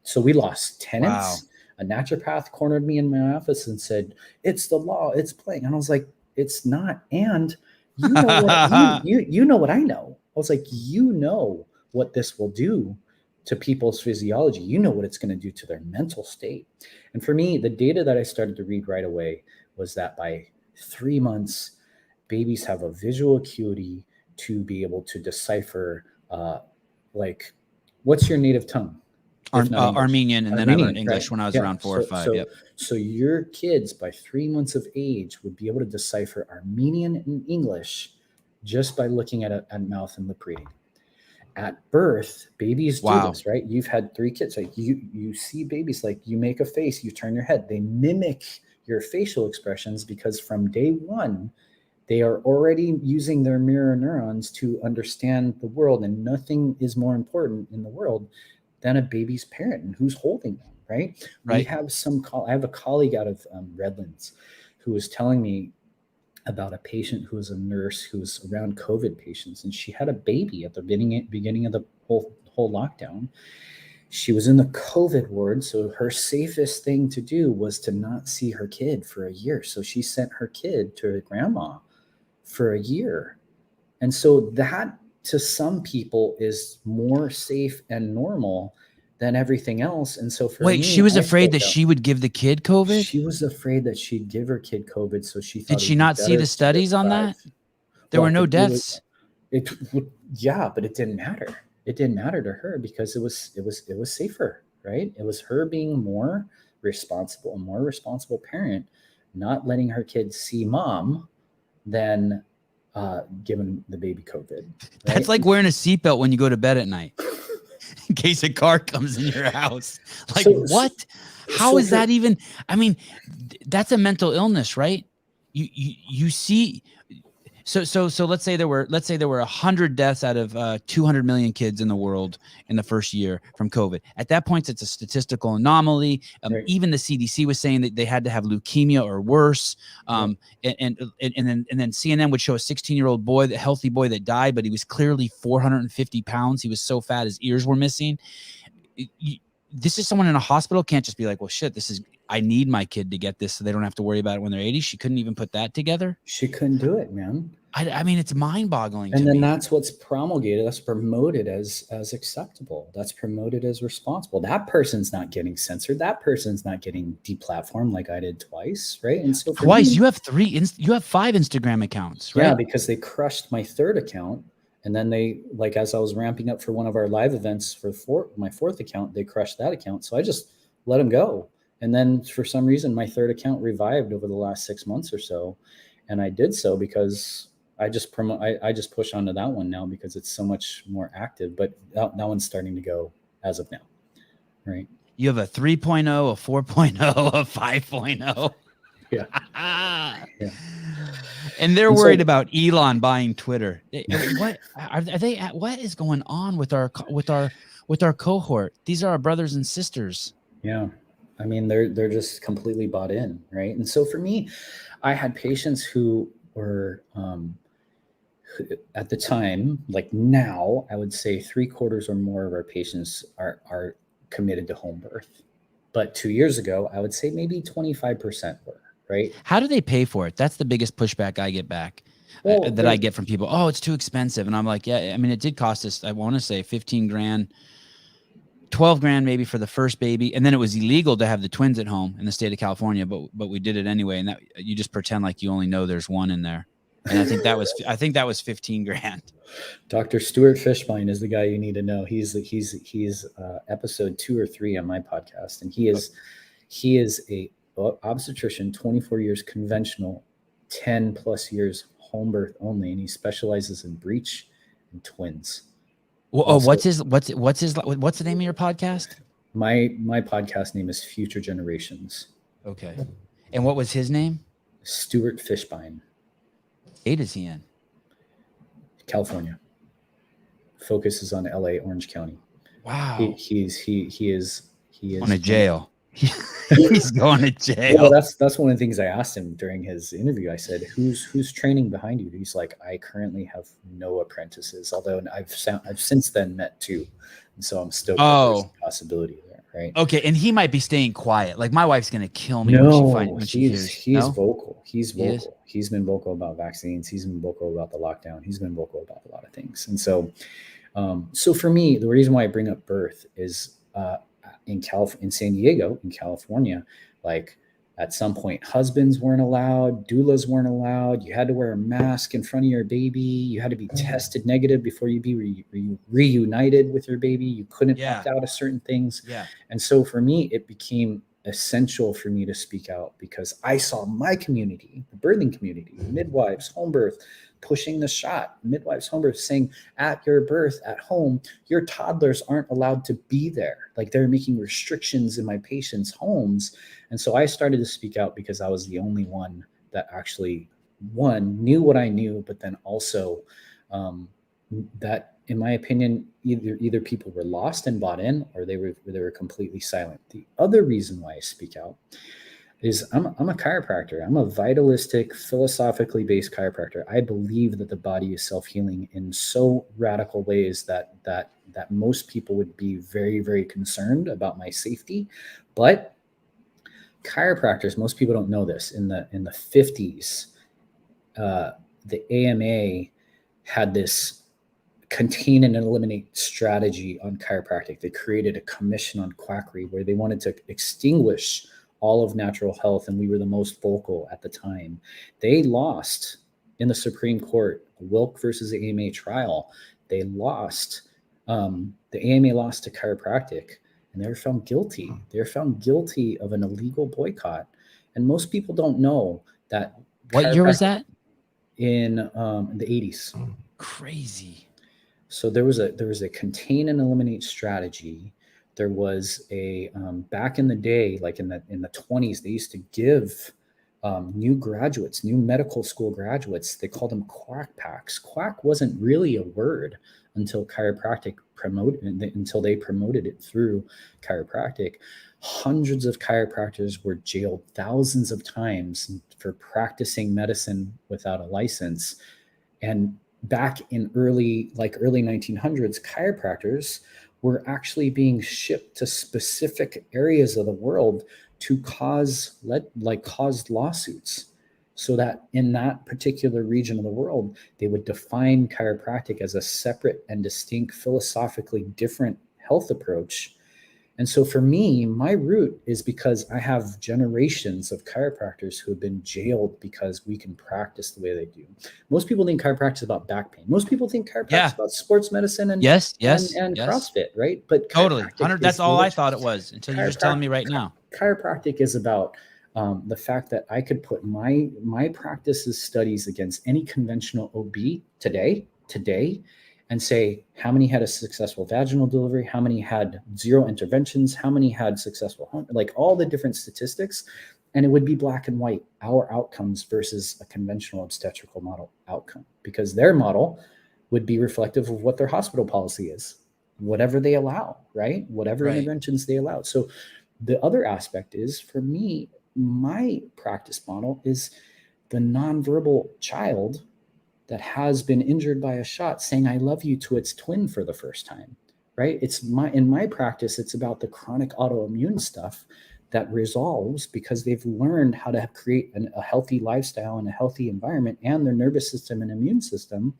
C: So we lost tenants. Wow. A naturopath cornered me in my office and said, it's the law, it's playing. And I was like, it's not. And you know what you know what I know. I was like, you know what this will do to people's physiology. You know what it's going to do to their mental state. And for me, the data that I started to read right away was that by 3 months, babies have a visual acuity to be able to decipher, like, what's your native tongue?
B: Armenian, and then I learned English, right? When I was around 4 or 5. Yep.
C: So your kids by 3 months of age would be able to decipher Armenian and English just by looking at a mouth and lip reading. At birth, babies do this, right? You've had 3 kids. Like you see babies, like you make a face, you turn your head. They mimic your facial expressions because from day one, they are already using their mirror neurons to understand the world, and nothing is more important in the world than a baby's parent and who's holding them, right? We have I have a colleague out of Redlands who was telling me about a patient who was a nurse who was around COVID patients, and she had a baby at the beginning of the whole lockdown. She was in the COVID ward, so her safest thing to do was to not see her kid for a year. So she sent her kid to her grandma for a year. And so that, to some people, is more safe and normal than everything else. And so for me,
B: she was afraid that she would give the kid COVID?
C: She was afraid that she'd give her kid COVID, so she thought.
B: Did she not see the studies on that? There were no deaths.
C: Yeah, but it didn't matter. It didn't matter to her because it was safer, right? It was her being more responsible, a more responsible parent, not letting her kids see mom than giving the baby COVID. Right?
B: That's like wearing a seatbelt when you go to bed at night in case a car comes in your house. Like, what? How is that even? I mean, that's a mental illness, right? You see. So let's say there were 100 deaths out of 200 million kids in the world in the first year from COVID. At that point, it's a statistical anomaly. Even the CDC was saying that they had to have leukemia or worse. And then CNN would show a 16-year-old boy, the healthy boy that died, but he was clearly 450 pounds. He was so fat his ears were missing. this is someone in a hospital can't just be like, well, shit, I need my kid to get this so they don't have to worry about it when they're 80. She couldn't even put that together.
C: She couldn't do it, man.
B: I mean, it's mind boggling to
C: And then
B: me.
C: that's what's promulgated. That's promoted as acceptable. That's promoted as responsible. That person's not getting censored. That person's not getting deplatformed like I did twice, right? And so
B: Twice. You have 5 Instagram accounts, right?
C: Yeah, because they crushed my third account. And then they, like, as I was ramping up for one of our live events for my fourth account, they crushed that account. So I just let them go. And then for some reason, my third account revived over the last 6 months or so. And I did so because I just push onto that one now because it's so much more active, but that one's starting to go as of now. Right.
B: You have a 3.0, a 4.0, a 5.0.
C: Yeah.
B: Yeah. And they're worried about Elon buying Twitter. What are they? What is going on with our cohort? These are our brothers and sisters.
C: Yeah. I mean, they're just completely bought in. Right. And so for me, I had patients who were, at the time, like now, I would say 3/4 or more of our patients are committed to home birth. But 2 years ago, I would say maybe 25% were, right?
B: How do they pay for it? That's the biggest pushback I get back that I get from people. Oh, it's too expensive. And I'm like, yeah, I mean, it did cost us, I want to say 15 grand, 12 grand maybe for the first baby. And then it was illegal to have the twins at home in the state of California, but we did it anyway. And that you just pretend like you only know there's one in there. And I think that was 15 grand. Dr.
C: Stuart Fishbein is the guy you need to know. He's episode 2 or 3 on my podcast. And he is a obstetrician, 24 years conventional, 10 plus years home birth only. And he specializes in breech and twins.
B: Well, what's the name of your podcast?
C: My podcast name is Future Generations.
B: Okay. And what was his name?
C: Stuart Fishbein.
B: State is he in?
C: California. Focuses on LA, Orange County.
B: Wow.
C: He is
B: on a jail. He's going to jail.
C: Well, that's one of the things I asked him during his interview. I said, "Who's training behind you?" He's like, "I currently have no apprentices, although I've since then met 2, and so I'm still there's a possibility there, right?"
B: Okay, and he might be staying quiet. Like my wife's gonna kill me when she hears.
C: He's vocal. He's vocal. He's been vocal about vaccines. He's been vocal about the lockdown. He's been vocal about a lot of things, and so, so for me, the reason why I bring up birth is. In San Diego, in California, like at some point, husbands weren't allowed, doulas weren't allowed. You had to wear a mask in front of your baby. You had to be tested negative before you be reunited with your baby. You couldn't opt out of certain things. Yeah. And so for me, it became essential for me to speak out because I saw my community, the birthing community, midwives, home birth, pushing the shot, midwives, home birth, saying at your birth at home, your toddlers aren't allowed to be there. Like they're making restrictions in my patients' homes. And so I started to speak out because I was the only one that actually, knew what I knew, but then also that, in my opinion, either people were lost and bought in or they were completely silent. The other reason why I speak out is I'm a chiropractor. I'm a vitalistic, philosophically based chiropractor. I believe that the body is self-healing in so radical ways that most people would be very, very concerned about my safety. But chiropractors, most people don't know this. In the 50s, the AMA had this contain and eliminate strategy on chiropractic. They created a commission on quackery where they wanted to extinguish all of natural health, and we were the most vocal at the time. They lost in the Supreme Court, Wilk versus the AMA trial. They lost. The AMA lost to chiropractic, and they were found guilty. They were found guilty of an illegal boycott. And most people don't know that.
B: What year was that?
C: In the 80s.
B: Crazy.
C: So there was a contain and eliminate strategy. There was a back in the day, like in the 20s, they used to give new graduates, new medical school graduates, they called them quack packs. Quack wasn't really a word until until they promoted it through chiropractic. Hundreds of chiropractors were jailed thousands of times for practicing medicine without a license. And back in early 1900s, chiropractors were actually being shipped to specific areas of the world to cause lawsuits, so that in that particular region of the world, they would define chiropractic as a separate and distinct, philosophically different health approach. And so for me, my root is because I have generations of chiropractors who have been jailed because we can practice the way they do. Most people think chiropractic is about back pain. Most people think chiropractic is about sports medicine and
B: yes,
C: CrossFit, right? But
B: totally.
C: chiropractic
B: That's all I thought it was until you're just telling me right now.
C: Chiropractic is about the fact that I could put my practice's studies against any conventional OB today, and say how many had a successful vaginal delivery, how many had 0 interventions, how many had successful home, like all the different statistics, and it would be black and white, our outcomes versus a conventional obstetrical model outcome, because their model would be reflective of what their hospital policy is, whatever they allow, right? Whatever interventions they allow. So the other aspect is, for me, my practice model is the nonverbal child that has been injured by a shot saying I love you to its twin for the first time, right? In my practice, it's about the chronic autoimmune stuff that resolves because they've learned how to create a healthy lifestyle and a healthy environment, and their nervous system and immune system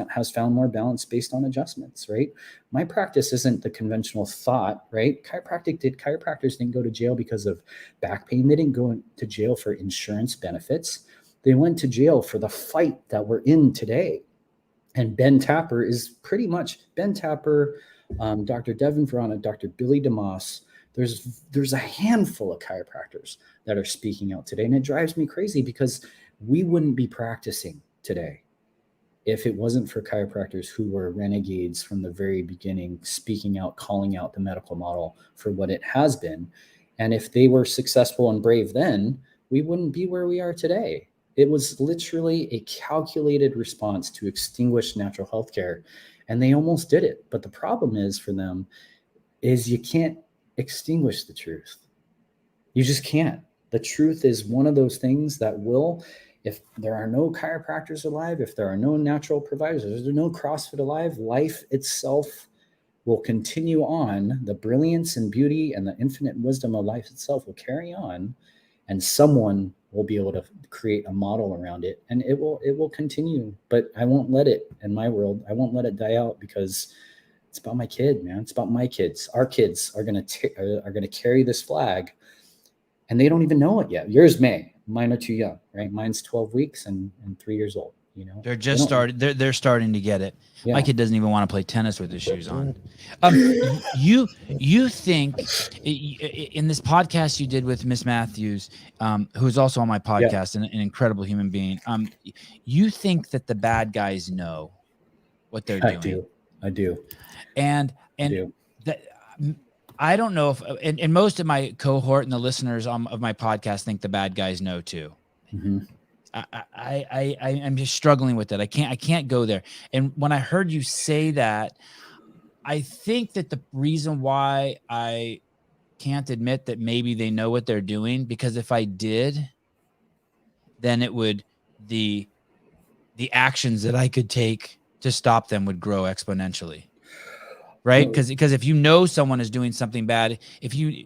C: has found more balance based on adjustments, right? My practice isn't the conventional thought, right? Chiropractors didn't go to jail because of back pain. They didn't go to jail for insurance benefits. They went to jail for the fight that we're in today. And Ben Tapper is pretty much Dr. Devin Verana, Dr. Billy DeMoss. There's a handful of chiropractors that are speaking out today. And it drives me crazy because we wouldn't be practicing today if it wasn't for chiropractors who were renegades from the very beginning, speaking out, calling out the medical model for what it has been. And if they were successful and brave then, we wouldn't be where we are today. It was literally a calculated response to extinguish natural health care, and they almost did it. But the problem is for them is you can't extinguish the truth. You just can't. The truth is one of those things that will, if there are no chiropractors alive, if there are no natural providers, if there's no CrossFit alive, life itself will continue on. The brilliance and beauty and the infinite wisdom of life itself will carry on, and someone will be able to create a model around it, and it will continue. But I won't let it, in my world, I won't let it die out, because it's about my kid, man. It's about my kids. Our kids are gonna carry this flag, and they don't even know it yet. Yours may. Mine are too young, right? Mine's 12 weeks and 3 years old. You know,
B: they're just they're starting to get it. Yeah. My kid doesn't even want to play tennis with his shoes on. You think in this podcast you did with Miss Matthews, who's also on my podcast, and an incredible human being, you think that the bad guys know what they're doing?
C: I do.
B: And that, I don't know if, and most of my cohort and the listeners of my podcast think the bad guys know too.
C: Mm-hmm.
B: I'm just struggling with it. I can't go there. And when I heard you say that, I think that the reason why I can't admit that maybe they know what they're doing, because if I did, then it would, the actions that I could take to stop them would grow exponentially. Right? Because if you know someone is doing something bad, if you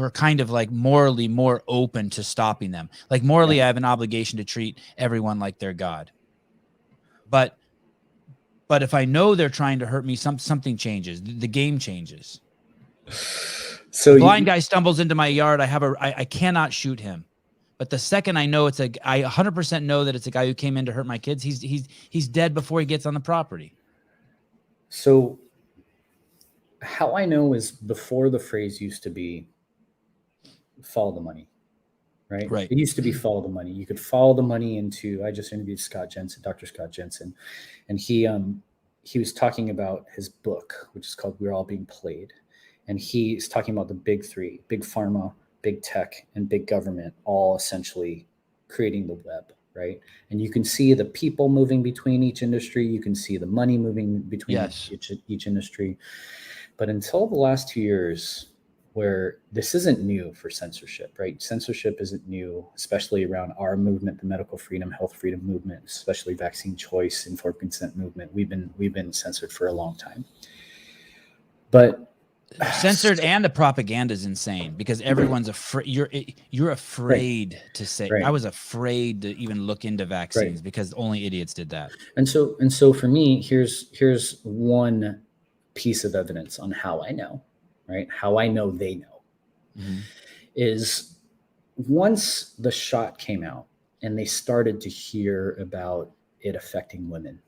B: are kind of like morally more open to stopping them. Like morally, I have an obligation to treat everyone like they're God. But if I know they're trying to hurt me, something changes. The game changes. So a blind guy stumbles into my yard. I cannot shoot him. But the second I know I 100% know that it's a guy who came in to hurt my kids, he's dead before he gets on the property.
C: So how I know is, before the phrase used to be follow the money, right? It used to be follow the money. You could follow the money into, I just interviewed Dr. Scott Jensen, and he was talking about his book, which is called We're All Being Played. And he's talking about the big three: big pharma, big tech, and big government, all essentially creating the web. Right. And you can see the people moving between each industry. You can see the money moving between each industry. But until the last 2 years, where this isn't new for censorship, right? Censorship isn't new, especially around our movement, the medical freedom, health freedom movement, especially vaccine choice, informed consent movement. We've been censored for a long time. But
B: censored, and the propaganda is insane because everyone's afraid. You're afraid to say.
C: Right.
B: I was afraid to even look into vaccines because only idiots did that.
C: And so for me, here's one piece of evidence on how I know, right? How I know they know is once the shot came out and they started to hear about it affecting women,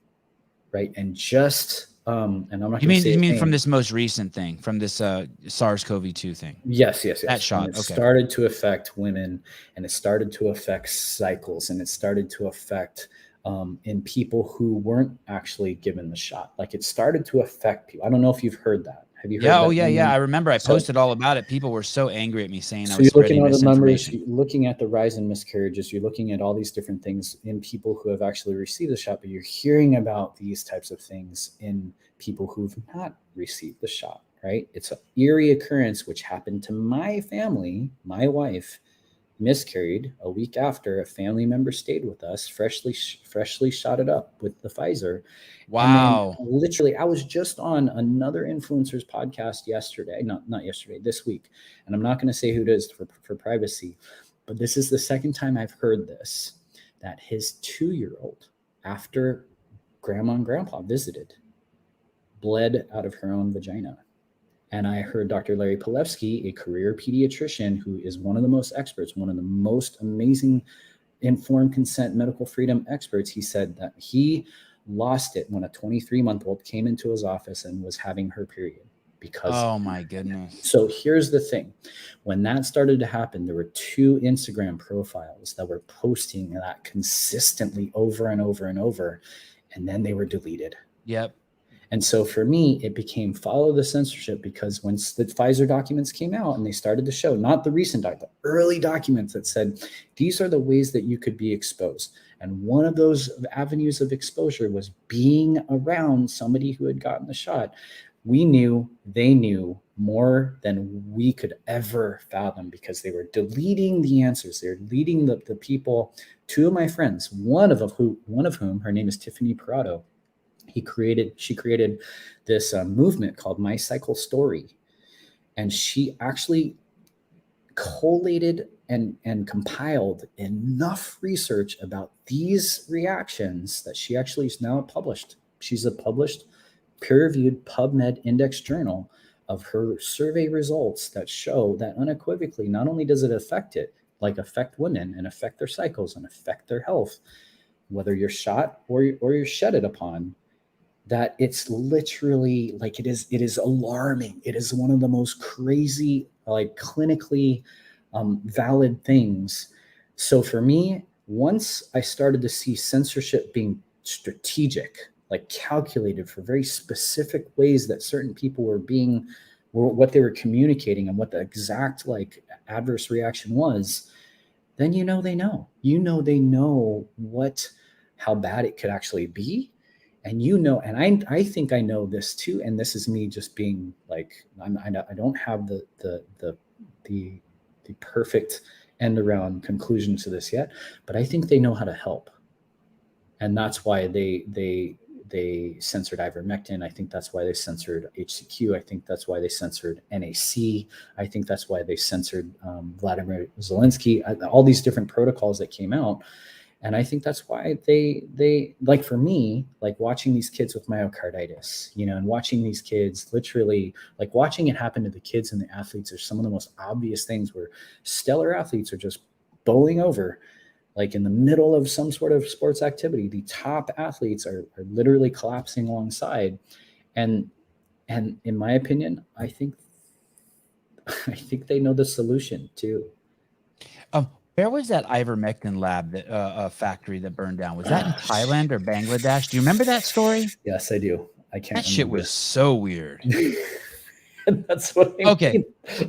C: right? And just and I'm not.
B: You mean from this most recent thing, from this SARS-CoV-2 thing?
C: Yes.
B: That shot.
C: And it started to affect women, and it started to affect cycles, and it started to affect in people who weren't actually given the shot. Like it started to affect people. I don't know if you've heard that. Have you heard that?
B: Yeah. I remember I posted all about it. People were so angry at me saying I was
C: you're looking
B: spreading
C: at the numbers,
B: misinformation.
C: you're looking at the rise in miscarriages, you're looking at all these different things in people who have actually received the shot, but you're hearing about these types of things in people who've not received the shot, right? It's an eerie occurrence which happened to my family. My wife miscarried a week after a family member stayed with us, freshly shotted up with the Pfizer.
B: Wow.
C: And then literally, I was just on another influencer's podcast yesterday, not yesterday, this week. And I'm not going to say who it is for privacy, but this is the second time I've heard this, that his 2-year-old, after grandma and grandpa visited, bled out of her own vagina. And I heard Dr. Larry Pilevsky, a career pediatrician who is one of the most experts, one of the most amazing informed consent medical freedom experts. He said that he lost it when a 23-month-old came into his office and was having her period. Because
B: oh my goodness.
C: So here's the thing. When that started to happen, there were 2 Instagram profiles that were posting that consistently over and over and over, and then they were deleted.
B: Yep.
C: And so for me, it became follow the censorship, because when the Pfizer documents came out and they started to show, not the recent the early documents that said, these are the ways that you could be exposed. And one of those avenues of exposure was being around somebody who had gotten the shot. We knew, they knew more than we could ever fathom, because they were deleting the answers. They're leading the people. 2 of my friends, one of whom, her name is Tiffany Parado. She created this movement called My Cycle Story. And she actually collated and compiled enough research about these reactions that she actually is now published. She's a published peer-reviewed PubMed index journal of her survey results that show that unequivocally, not only does it affect women and affect their cycles and affect their health, whether you're shot or you're shedded upon, that it's literally like it is alarming. It is one of the most crazy, like clinically valid things. So for me, once I started to see censorship being strategic, like calculated for very specific ways that certain people were what they were communicating and what the exact like adverse reaction was, then they know how bad it could actually be. And and I think I know this too. And this is me just being like, I don't have the perfect end around conclusion to this yet, but I think they know how to help. And that's why they censored ivermectin. I think that's why they censored HCQ. I think that's why they censored NAC. I think that's why they censored Vladimir Zelensky. All these different protocols that came out. And I think that's why they like, for me, like watching these kids with myocarditis, and watching these kids literally, like watching it happen to the kids and the athletes are some of the most obvious things, where stellar athletes are just bowling over, like in the middle of some sort of sports activity. The top athletes are literally collapsing alongside. And in my opinion, I think they know the solution too.
B: Where was that ivermectin lab, that factory that burned down? Was that in Thailand or Bangladesh? Do you remember that story?
C: Yes, I do. I can't.
B: That shit was so weird.
C: That's what I mean.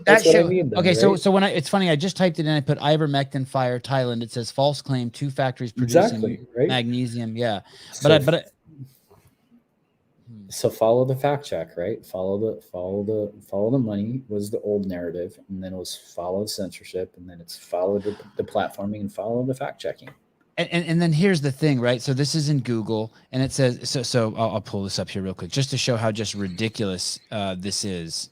C: That's what I mean. Though,
B: okay,
C: right?
B: so when it's funny, I just typed it in. I put ivermectin fire Thailand. It says false claim, 2 factories producing magnesium. Yeah,
C: So follow the fact check, right? Follow the money was the old narrative, and then it was follow censorship, and then it's follow the platforming and follow the fact checking.
B: And then here's the thing, right? So this is in Google, and it says so. I'll pull this up here real quick just to show how just ridiculous this is.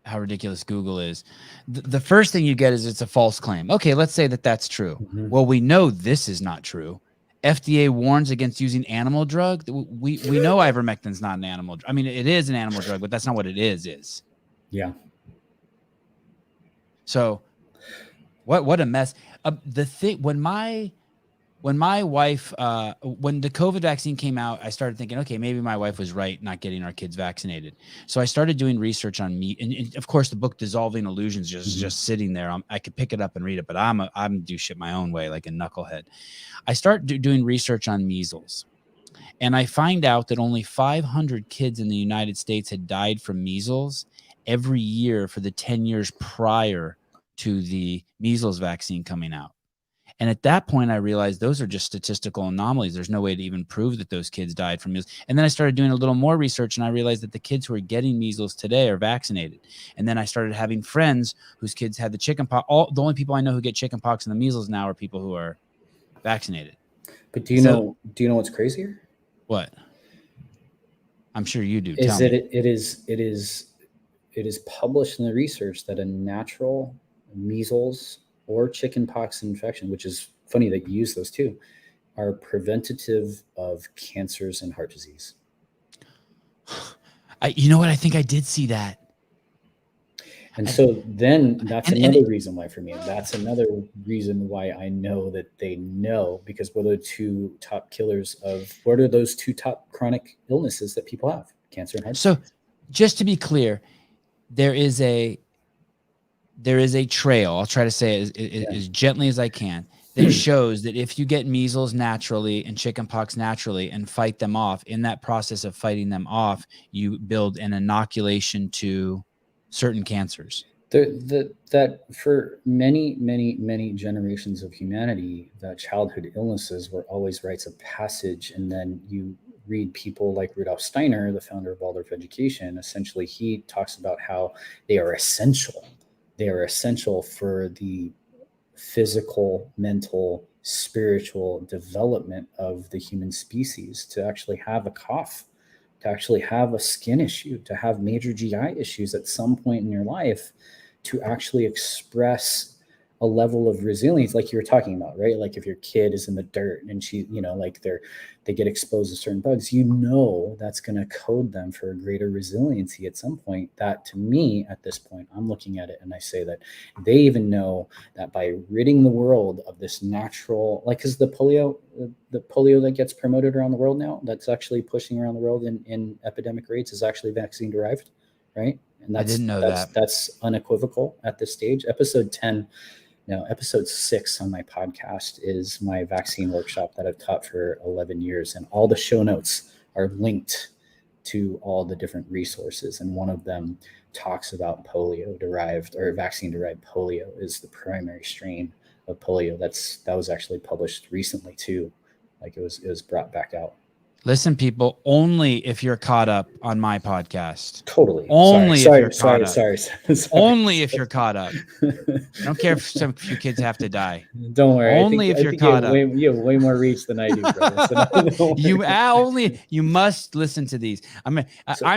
B: How ridiculous Google is. The first thing you get is it's a false claim. Okay, let's say that that's true.
C: Mhm.
B: Well, we know this is not true. FDA warns against using animal drug. We know ivermectin's not an animal drug. I mean, it is an animal drug, but that's not what it is.
C: Yeah.
B: So what a mess. The thing when my wife when the COVID vaccine came out, I started thinking, okay, maybe my wife was right not getting our kids vaccinated. So I started doing research on meat, and of course the book Dissolving Illusions just sitting there. I could pick it up and read it, but I'm do shit my own way like a knucklehead. I start doing research on measles, and I find out that only 500 kids in the United States had died from measles every year for the 10 years prior to the measles vaccine coming out. And at that point, I realized those are just statistical anomalies. There's no way to even prove that those kids died from measles. And then I started doing a little more research, and I realized that the kids who are getting measles today are vaccinated. And then I started having friends whose kids had the chickenpox. The only people I know who get chickenpox and the measles now are people who are vaccinated.
C: But do you know what's crazier?
B: What? I'm sure you do.
C: Is
B: Tell
C: that
B: me.
C: it is published in the research that a natural measles or chickenpox infection, which is funny that you use those two, are preventative of cancers and heart disease.
B: You know what? I think I did see that.
C: And so then that's another reason why for me, that's another reason why I know that they know, because what are those two top chronic illnesses that people have? Cancer and heart disease.
B: So just to be clear, there is a trail. I'll try to say it as gently as I can. That shows that if you get measles naturally and chickenpox naturally and fight them off, in that process of fighting them off, you build an inoculation to certain cancers.
C: That for many generations of humanity, that childhood illnesses were always rites of passage. And then you read people like Rudolf Steiner, the founder of Waldorf education. Essentially, he talks about how they are essential. They are essential for the physical, mental, spiritual development of the human species, to actually have a cough, to actually have a skin issue, to have major GI issues at some point in your life, to actually express a level of resilience, like you were talking about, right? Like if your kid is in the dirt and she, like they get exposed to certain bugs, that's going to code them for a greater resiliency at some point. That, to me, at this point, I'm looking at it and I say that they even know that by ridding the world of this natural, like, because the polio that gets promoted around the world now, that's actually pushing around the world in epidemic rates, is actually vaccine derived, right? And
B: I didn't know that.
C: That's unequivocal at this stage. Episode 6 on my podcast is my vaccine workshop that I've taught for 11 years. And all the show notes are linked to all the different resources. And one of them talks about vaccine-derived polio is the primary strain of polio. That was actually published recently too. Like it was brought back out.
B: Listen, people, only if you're caught up on my podcast.
C: Totally.
B: Only if you're caught up.
C: Sorry.
B: Only if you're caught up. I don't care if few kids have to die.
C: Don't worry.
B: Only if you're caught up.
C: You have way more reach than I do, brother.
B: You must listen to these. I'm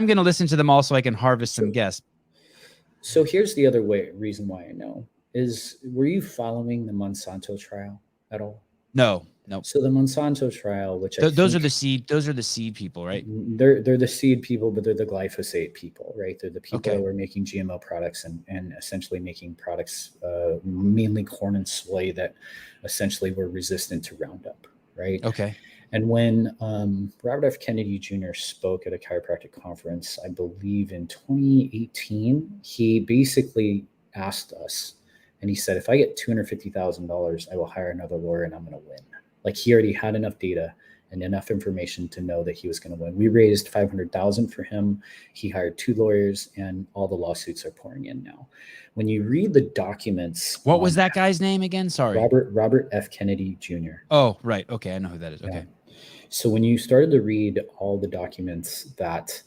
B: going to listen to them all so I can harvest some guests.
C: So here's the other reason why I know is, were you following the Monsanto trial at all?
B: No.
C: So the Monsanto trial, which
B: those are the seed people, right?
C: They're the seed people, but they're the glyphosate people, right? They're the people who are making GMO products and essentially making products, mainly corn and soy, that essentially were resistant to Roundup, right?
B: Okay.
C: And when Robert F. Kennedy Jr. spoke at a chiropractic conference, I believe in 2018, he basically asked us, and he said, if I get $250,000, I will hire another lawyer and I'm going to win. Like, he already had enough data and enough information to know that he was going to win. We raised $500,000 for him. He hired 2 lawyers, and all the lawsuits are pouring in now. When you read the documents,
B: what was that guy's name again? Sorry,
C: Robert F. Kennedy Jr.
B: Oh, right. Okay, I know who that is. Okay.
C: Yeah. So when you started to read all the documents that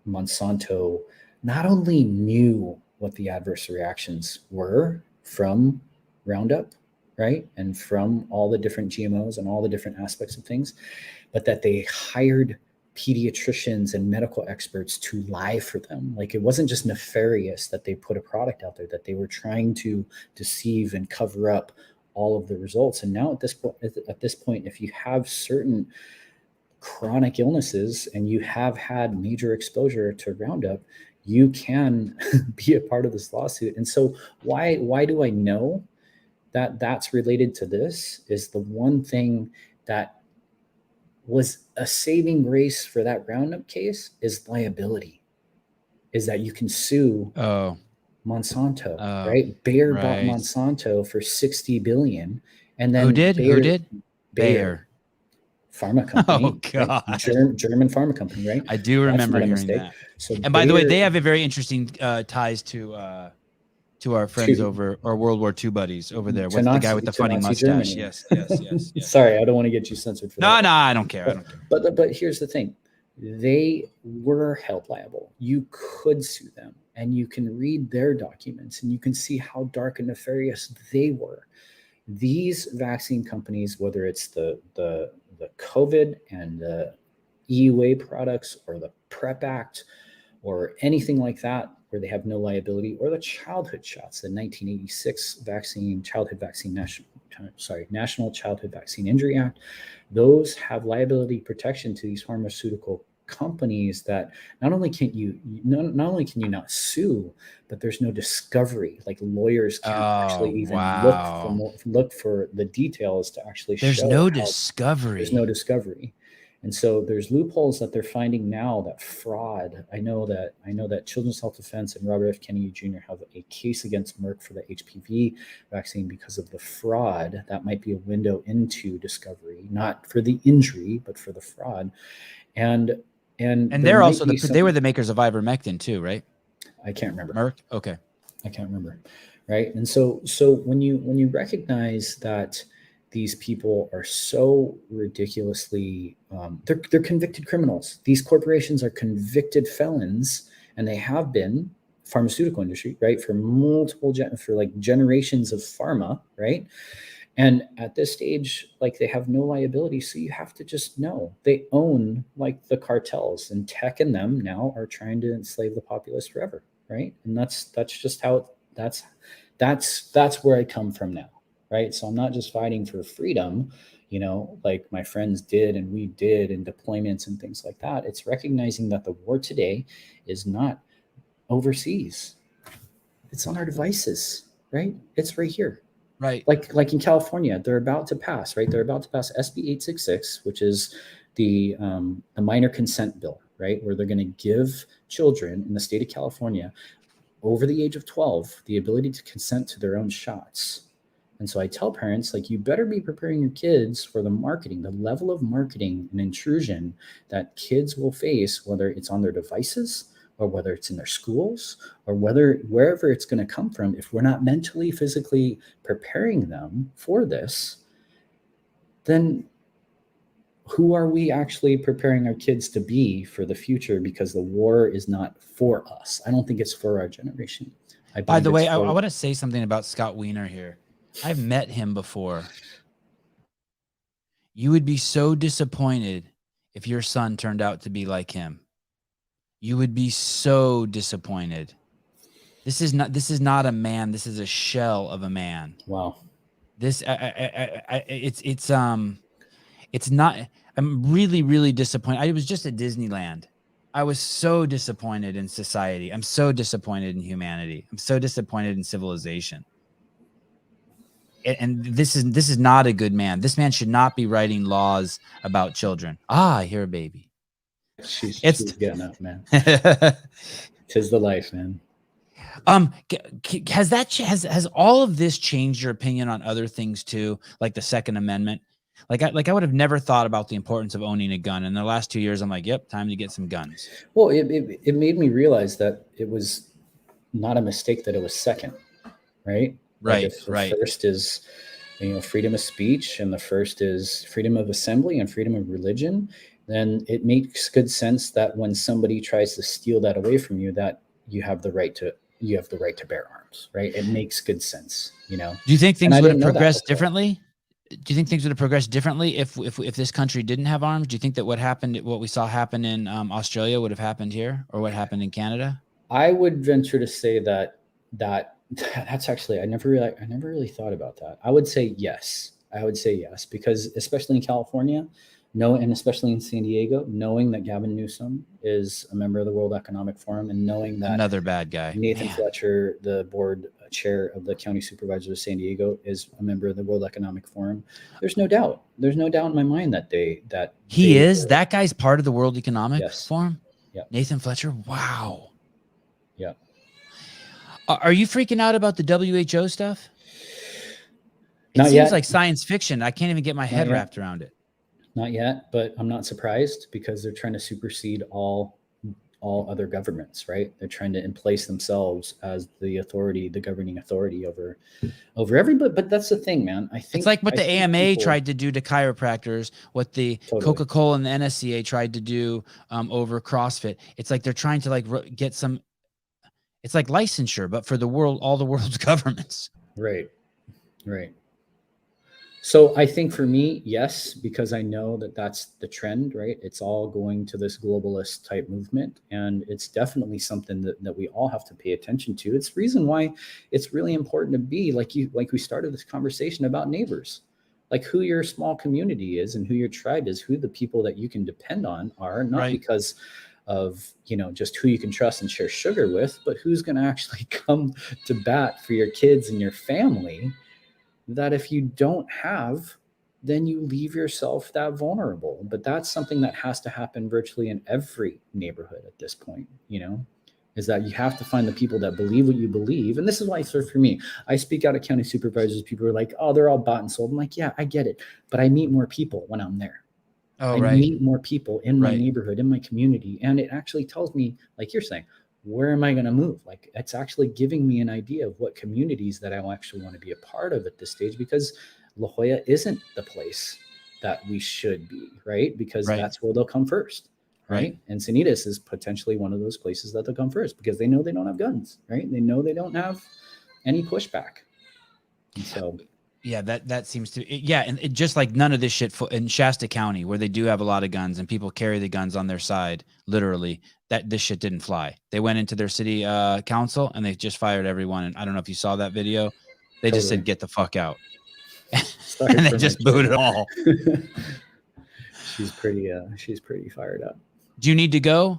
C: Monsanto not only knew what the adverse reactions were from Roundup, right? And from all the different GMOs and all the different aspects of things, but that they hired pediatricians and medical experts to lie for them. Like, it wasn't just nefarious that they put a product out there, that they were trying to deceive and cover up all of the results. And now at this point, if you have certain chronic illnesses and you have had major exposure to Roundup, you can be a part of this lawsuit. And so why do I know that that's related to this? Is the one thing that was a saving grace for that Roundup case is liability, is that you can sue Monsanto, right? Bayer bought Monsanto for $60 billion, and then
B: who did?
C: Bayer pharma company.
B: Oh God,
C: right? German pharma company, right?
B: I do remember hearing that.
C: So,
B: and by the way, they have a very interesting ties to our friends over, our World War II buddies over there. What's the guy with the funny mustache? Yes.
C: Sorry, I don't want to get you censored for that.
B: No, I don't care.
C: But here's the thing. They were held liable. You could sue them, and you can read their documents, and you can see how dark and nefarious they were. These vaccine companies, whether it's the COVID and the EUA products or the PrEP Act or anything like that, where they have no liability, or the childhood shots, the 1986 National Childhood Vaccine Injury Act, those have liability protection to these pharmaceutical companies that not only can you not sue, but there's no discovery. Like, lawyers can't actually even look for the details to actually show.
B: There's no discovery.
C: There's no discovery. And so there's loopholes that they're finding now, that fraud. I know that Children's Health Defense and Robert F. Kennedy Jr. have a case against Merck for the HPV vaccine because of the fraud. That might be a window into discovery, not for the injury, but for the fraud. And
B: they're also they were the makers of ivermectin too, right?
C: I can't remember.
B: Merck? Okay.
C: I can't remember. Right. And so when you recognize that these people are so ridiculously, they're convicted criminals. These corporations are convicted felons, and they have been, pharmaceutical industry, right, for generations of pharma, right? And at this stage, like, they have no liability. So you have to just know they own, like, the cartels, and tech and them now are trying to enslave the populace forever, right? And that's just how that's where I come from now. Right. So I'm not just fighting for freedom, like my friends did and we did in deployments and things like that. It's recognizing that the war today is not overseas. It's on our devices, right? It's right here.
B: Right.
C: Like in California, they're about to pass, right? They're about to pass SB 866, which is the minor consent bill, right? Where they're going to give children in the state of California over the age of 12 the ability to consent to their own shots. And so I tell parents, like, you better be preparing your kids for the marketing, the level of marketing and intrusion that kids will face, whether it's on their devices or whether it's in their schools or wherever it's going to come from. If we're not mentally, physically preparing them for this, then who are we actually preparing our kids to be for the future? Because the war is not for us. I don't think it's for our generation.
B: By the way, I want to say something about Scott Wiener here. I've met him before. You would be so disappointed if your son turned out to be like him. You would be so disappointed. This is not a man. This is a shell of a man.
C: Wow.
B: It's not. I'm really, really disappointed. I was just at Disneyland. I was so disappointed in society. I'm so disappointed in humanity. I'm so disappointed in civilization. And this is not a good man. This man should not be writing laws about children. I hear a baby.
C: She's getting up, man. 'Tis the life, man.
B: Has all of this changed your opinion on other things too, like the Second Amendment? Like I would have never thought about the importance of owning a gun. In the last 2 years, I'm like, yep, time to get some guns.
C: Well, it made me realize that it was not a mistake that it was second, right?
B: Right,
C: like if the first is, freedom of speech, and the first is freedom of assembly and freedom of religion, then it makes good sense that when somebody tries to steal that away from you, that you have the right to you have the right to bear arms, right? It makes good sense, you know.
B: Do you think
C: And
B: things
C: I
B: would
C: didn't
B: have
C: know that
B: progressed
C: before.
B: differently? Do you think things would have progressed differently if this country didn't have arms? Do you think that what we saw happen in Australia would have happened here, or what happened in Canada?
C: I would venture to say that's actually I never really thought about that. I would say yes. Because especially in California, and especially in San Diego, knowing that Gavin Newsom is a member of the World Economic Forum, and knowing that
B: Another bad guy.
C: Nathan
B: Man.
C: Fletcher, the board chair of the county supervisors of San Diego, is a member of the World Economic Forum. There's no doubt in my mind that
B: that guy's part of the World Economic
C: Yes.
B: Forum.
C: Yeah.
B: Nathan Fletcher. Wow.
C: Yeah.
B: Are you freaking out about the WHO stuff? It
C: Not
B: seems
C: yet.
B: like science fiction. I can't even get my head
C: yet.
B: wrapped around it.
C: Not yet, but I'm not surprised because they're trying to supersede all other governments, right? They're trying to place themselves as the authority, the governing authority over everybody. But that's the thing, man. I think
B: it's like what the AMA
C: people
B: tried to do to chiropractors, what the Coca-Cola and the NSCA tried to do over CrossFit. It's like they're trying to get some. It's like licensure, but for the world, all the world's governments.
C: Right. So I think for me, yes, because I know that that's the trend, right? It's all going to this globalist type movement. And it's definitely something that we all have to pay attention to. It's the reason why it's really important to be like we started this conversation about neighbors, like who your small community is and who your tribe is, who the people that you can depend on are, not because of, just who you can trust and share sugar with, but who's going to actually come to bat for your kids and your family. That if you don't have, then you leave yourself that vulnerable. But that's something that has to happen virtually in every neighborhood at this point, is that you have to find the people that believe what you believe. And this is why, for me, I speak out at county supervisors. People are like, oh, they're all bought and sold. I'm like, yeah, I get it. But I meet more people when I'm there. I meet more people in my neighborhood, in my community. And it actually tells me, like you're saying, where am I going to move? Like, it's actually giving me an idea of what communities that I actually want to be a part of at this stage, because La Jolla isn't the place that we should be, right? Because that's where they'll come first, right? And Encinitas is potentially one of those places that they'll come first because they know they don't have guns, right? They know they don't have any pushback. And so...
B: Yeah, that seems to, and it just like none of this shit in Shasta County, where they do have a lot of guns and people carry the guns on their side, literally, that this shit didn't fly. They went into their city council and they just fired everyone. And I don't know if you saw that video. They just said, "Get the fuck out," and they just booed it all.
C: She's pretty fired up.
B: Do you need to go?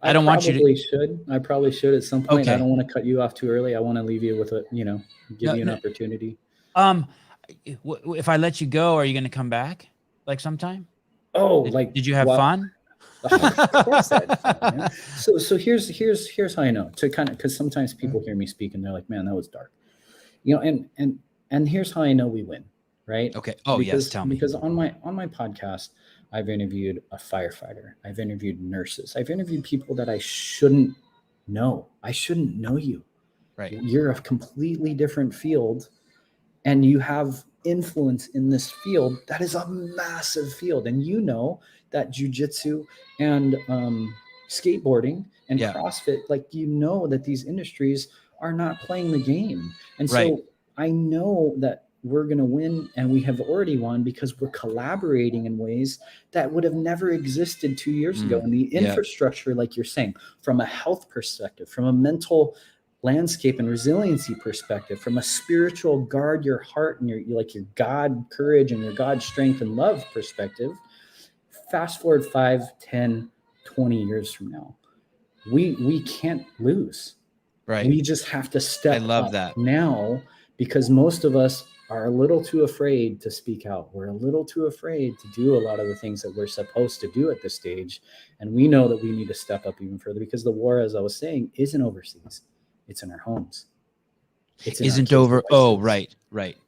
B: I don't want you to.
C: I probably should at some point.
B: Okay.
C: I don't want to cut you off too early. I want to leave you with give you an opportunity.
B: If I let you go, are you going to come back like sometime?
C: Oh,
B: did you have fun?
C: Of course I had fun, man. So here's how I know, to kind of, because sometimes people hear me speak and they're like, man, that was dark, and here's how I know we win, right?
B: Okay. Oh, yes. Tell me.
C: Because on my podcast, I've interviewed a firefighter. I've interviewed nurses. I've interviewed people that I shouldn't know. I shouldn't know you.
B: Right.
C: You're a completely different field. And you have influence in this field that is a massive field. And that jiu-jitsu and skateboarding and CrossFit, that these industries are not playing the game. And so I know that we're going to win, and we have already won because we're collaborating in ways that would have never existed 2 years ago. And the infrastructure, like you're saying, from a health perspective, from a mental landscape and resiliency perspective, from a spiritual guard your heart and your God courage and your God strength and love perspective, fast forward 5, 10, 20 years from now, we can't lose.
B: Right.
C: We just have to step
B: up
C: that now, because most of us are a little too afraid to speak out. We're a little too afraid to do a lot of the things that we're supposed to do at this stage. And we know that we need to step up even further, because the war, as I was saying, isn't overseas. It's in our homes.
B: Isn't over. Oh, right.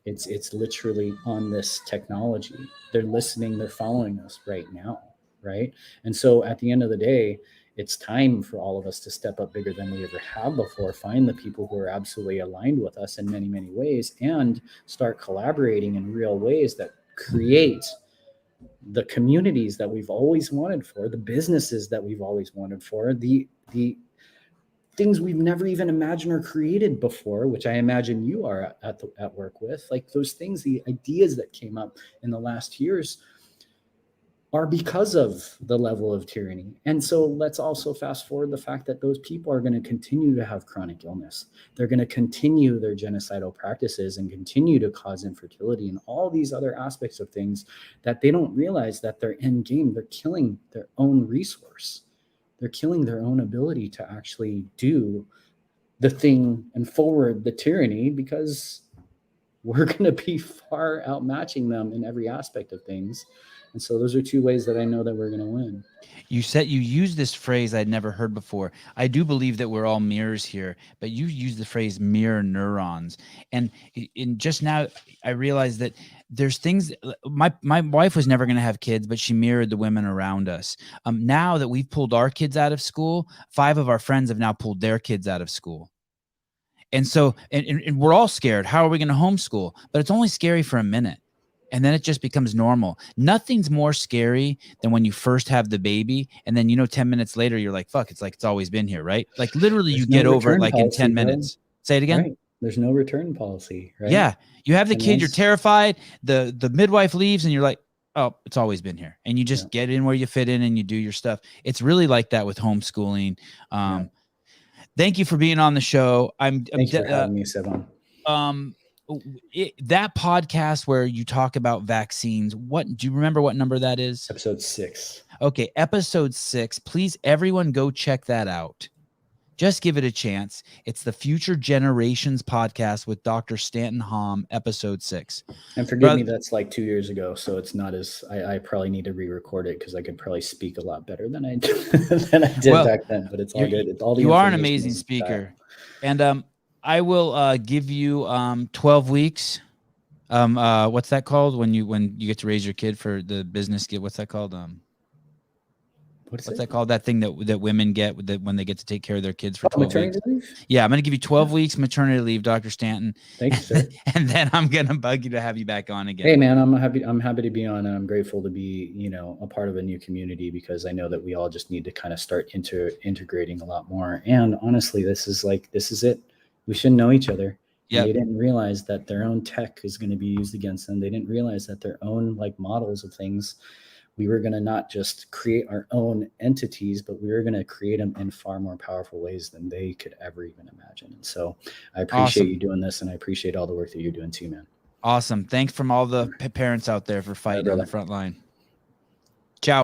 C: It's literally on this technology. They're listening. They're following us right now. Right. And so at the end of the day, it's time for all of us to step up bigger than we ever have before, find the people who are absolutely aligned with us in many, many ways, and start collaborating in real ways that create the communities that we've always wanted for, the businesses that we've always wanted for, the things we've never even imagined or created before, which I imagine you are at work with, like those things, the ideas that came up in the last years are because of the level of tyranny. And so let's also fast forward the fact that those people are going to continue to have chronic illness. They're going to continue their genocidal practices and continue to cause infertility and all these other aspects of things that they don't realize that their end game, they're killing their own resource. They're killing their own ability to actually do the thing and forward the tyranny, because we're going to be far outmatching them in every aspect of things. And so those are two ways that I know that we're going to win.
B: You used this phrase I'd never heard before. I do believe that we're all mirrors here, but you use the phrase mirror neurons. And in just now, I realized that there's things. My wife was never going to have kids, but she mirrored the women around us. Now that we've pulled our kids out of school, 5 of our friends have now pulled their kids out of school. And so, and we're all scared. How are we going to homeschool? But it's only scary for a minute. And then it just becomes normal. Nothing's more scary than when you first have the baby. And then, 10 minutes later, you're like, fuck, it's like it's always been here, right? Like literally you get over it like in 10 minutes. Say it again.
C: Right. There's no return policy, right?
B: Yeah. You have the kid, you're terrified. The midwife leaves and you're like, oh, it's always been here. And you just get in where you fit in and you do your stuff. It's really like that with homeschooling. Thank you for being on the show.
C: Thanks for having me, Sevan.
B: That podcast where you talk about vaccines, what do you remember what number that is?
C: Episode 6.
B: Okay, episode 6. Please, everyone, go check that out. Just give it a chance. It's the Future Generations podcast with Dr. Stanton Hom, episode 6.
C: And forgive me, that's like 2 years ago, so it's not as I probably need to re-record it because I could probably speak a lot better than I did back then. But it's all good. It's all the
B: you are an amazing speaker, and I will give you 12 weeks. What's that called when you get to raise your kid for the business? What's that called? What's that called? That thing that women get when they get to take care of their kids for 12 weeks. Leave? Yeah, I'm going to give you 12 weeks maternity leave, Dr. Stanton.
C: Thank you, sir.
B: And then I'm going to bug you to have you back on again.
C: Hey, man, I'm happy to be on, and I'm grateful to be, a part of a new community, because I know that we all just need to kind of start integrating a lot more. And honestly, this is it. We should know each other. Yep. They didn't realize that their own tech is going to be used against them. They didn't realize that their own models of things, we were going to not just create our own entities, but we were going to create them in far more powerful ways than they could ever even imagine. And so I appreciate you doing this, and I appreciate all the work that you're doing too, man.
B: Awesome. Thanks from all the parents out there for fighting on the front line.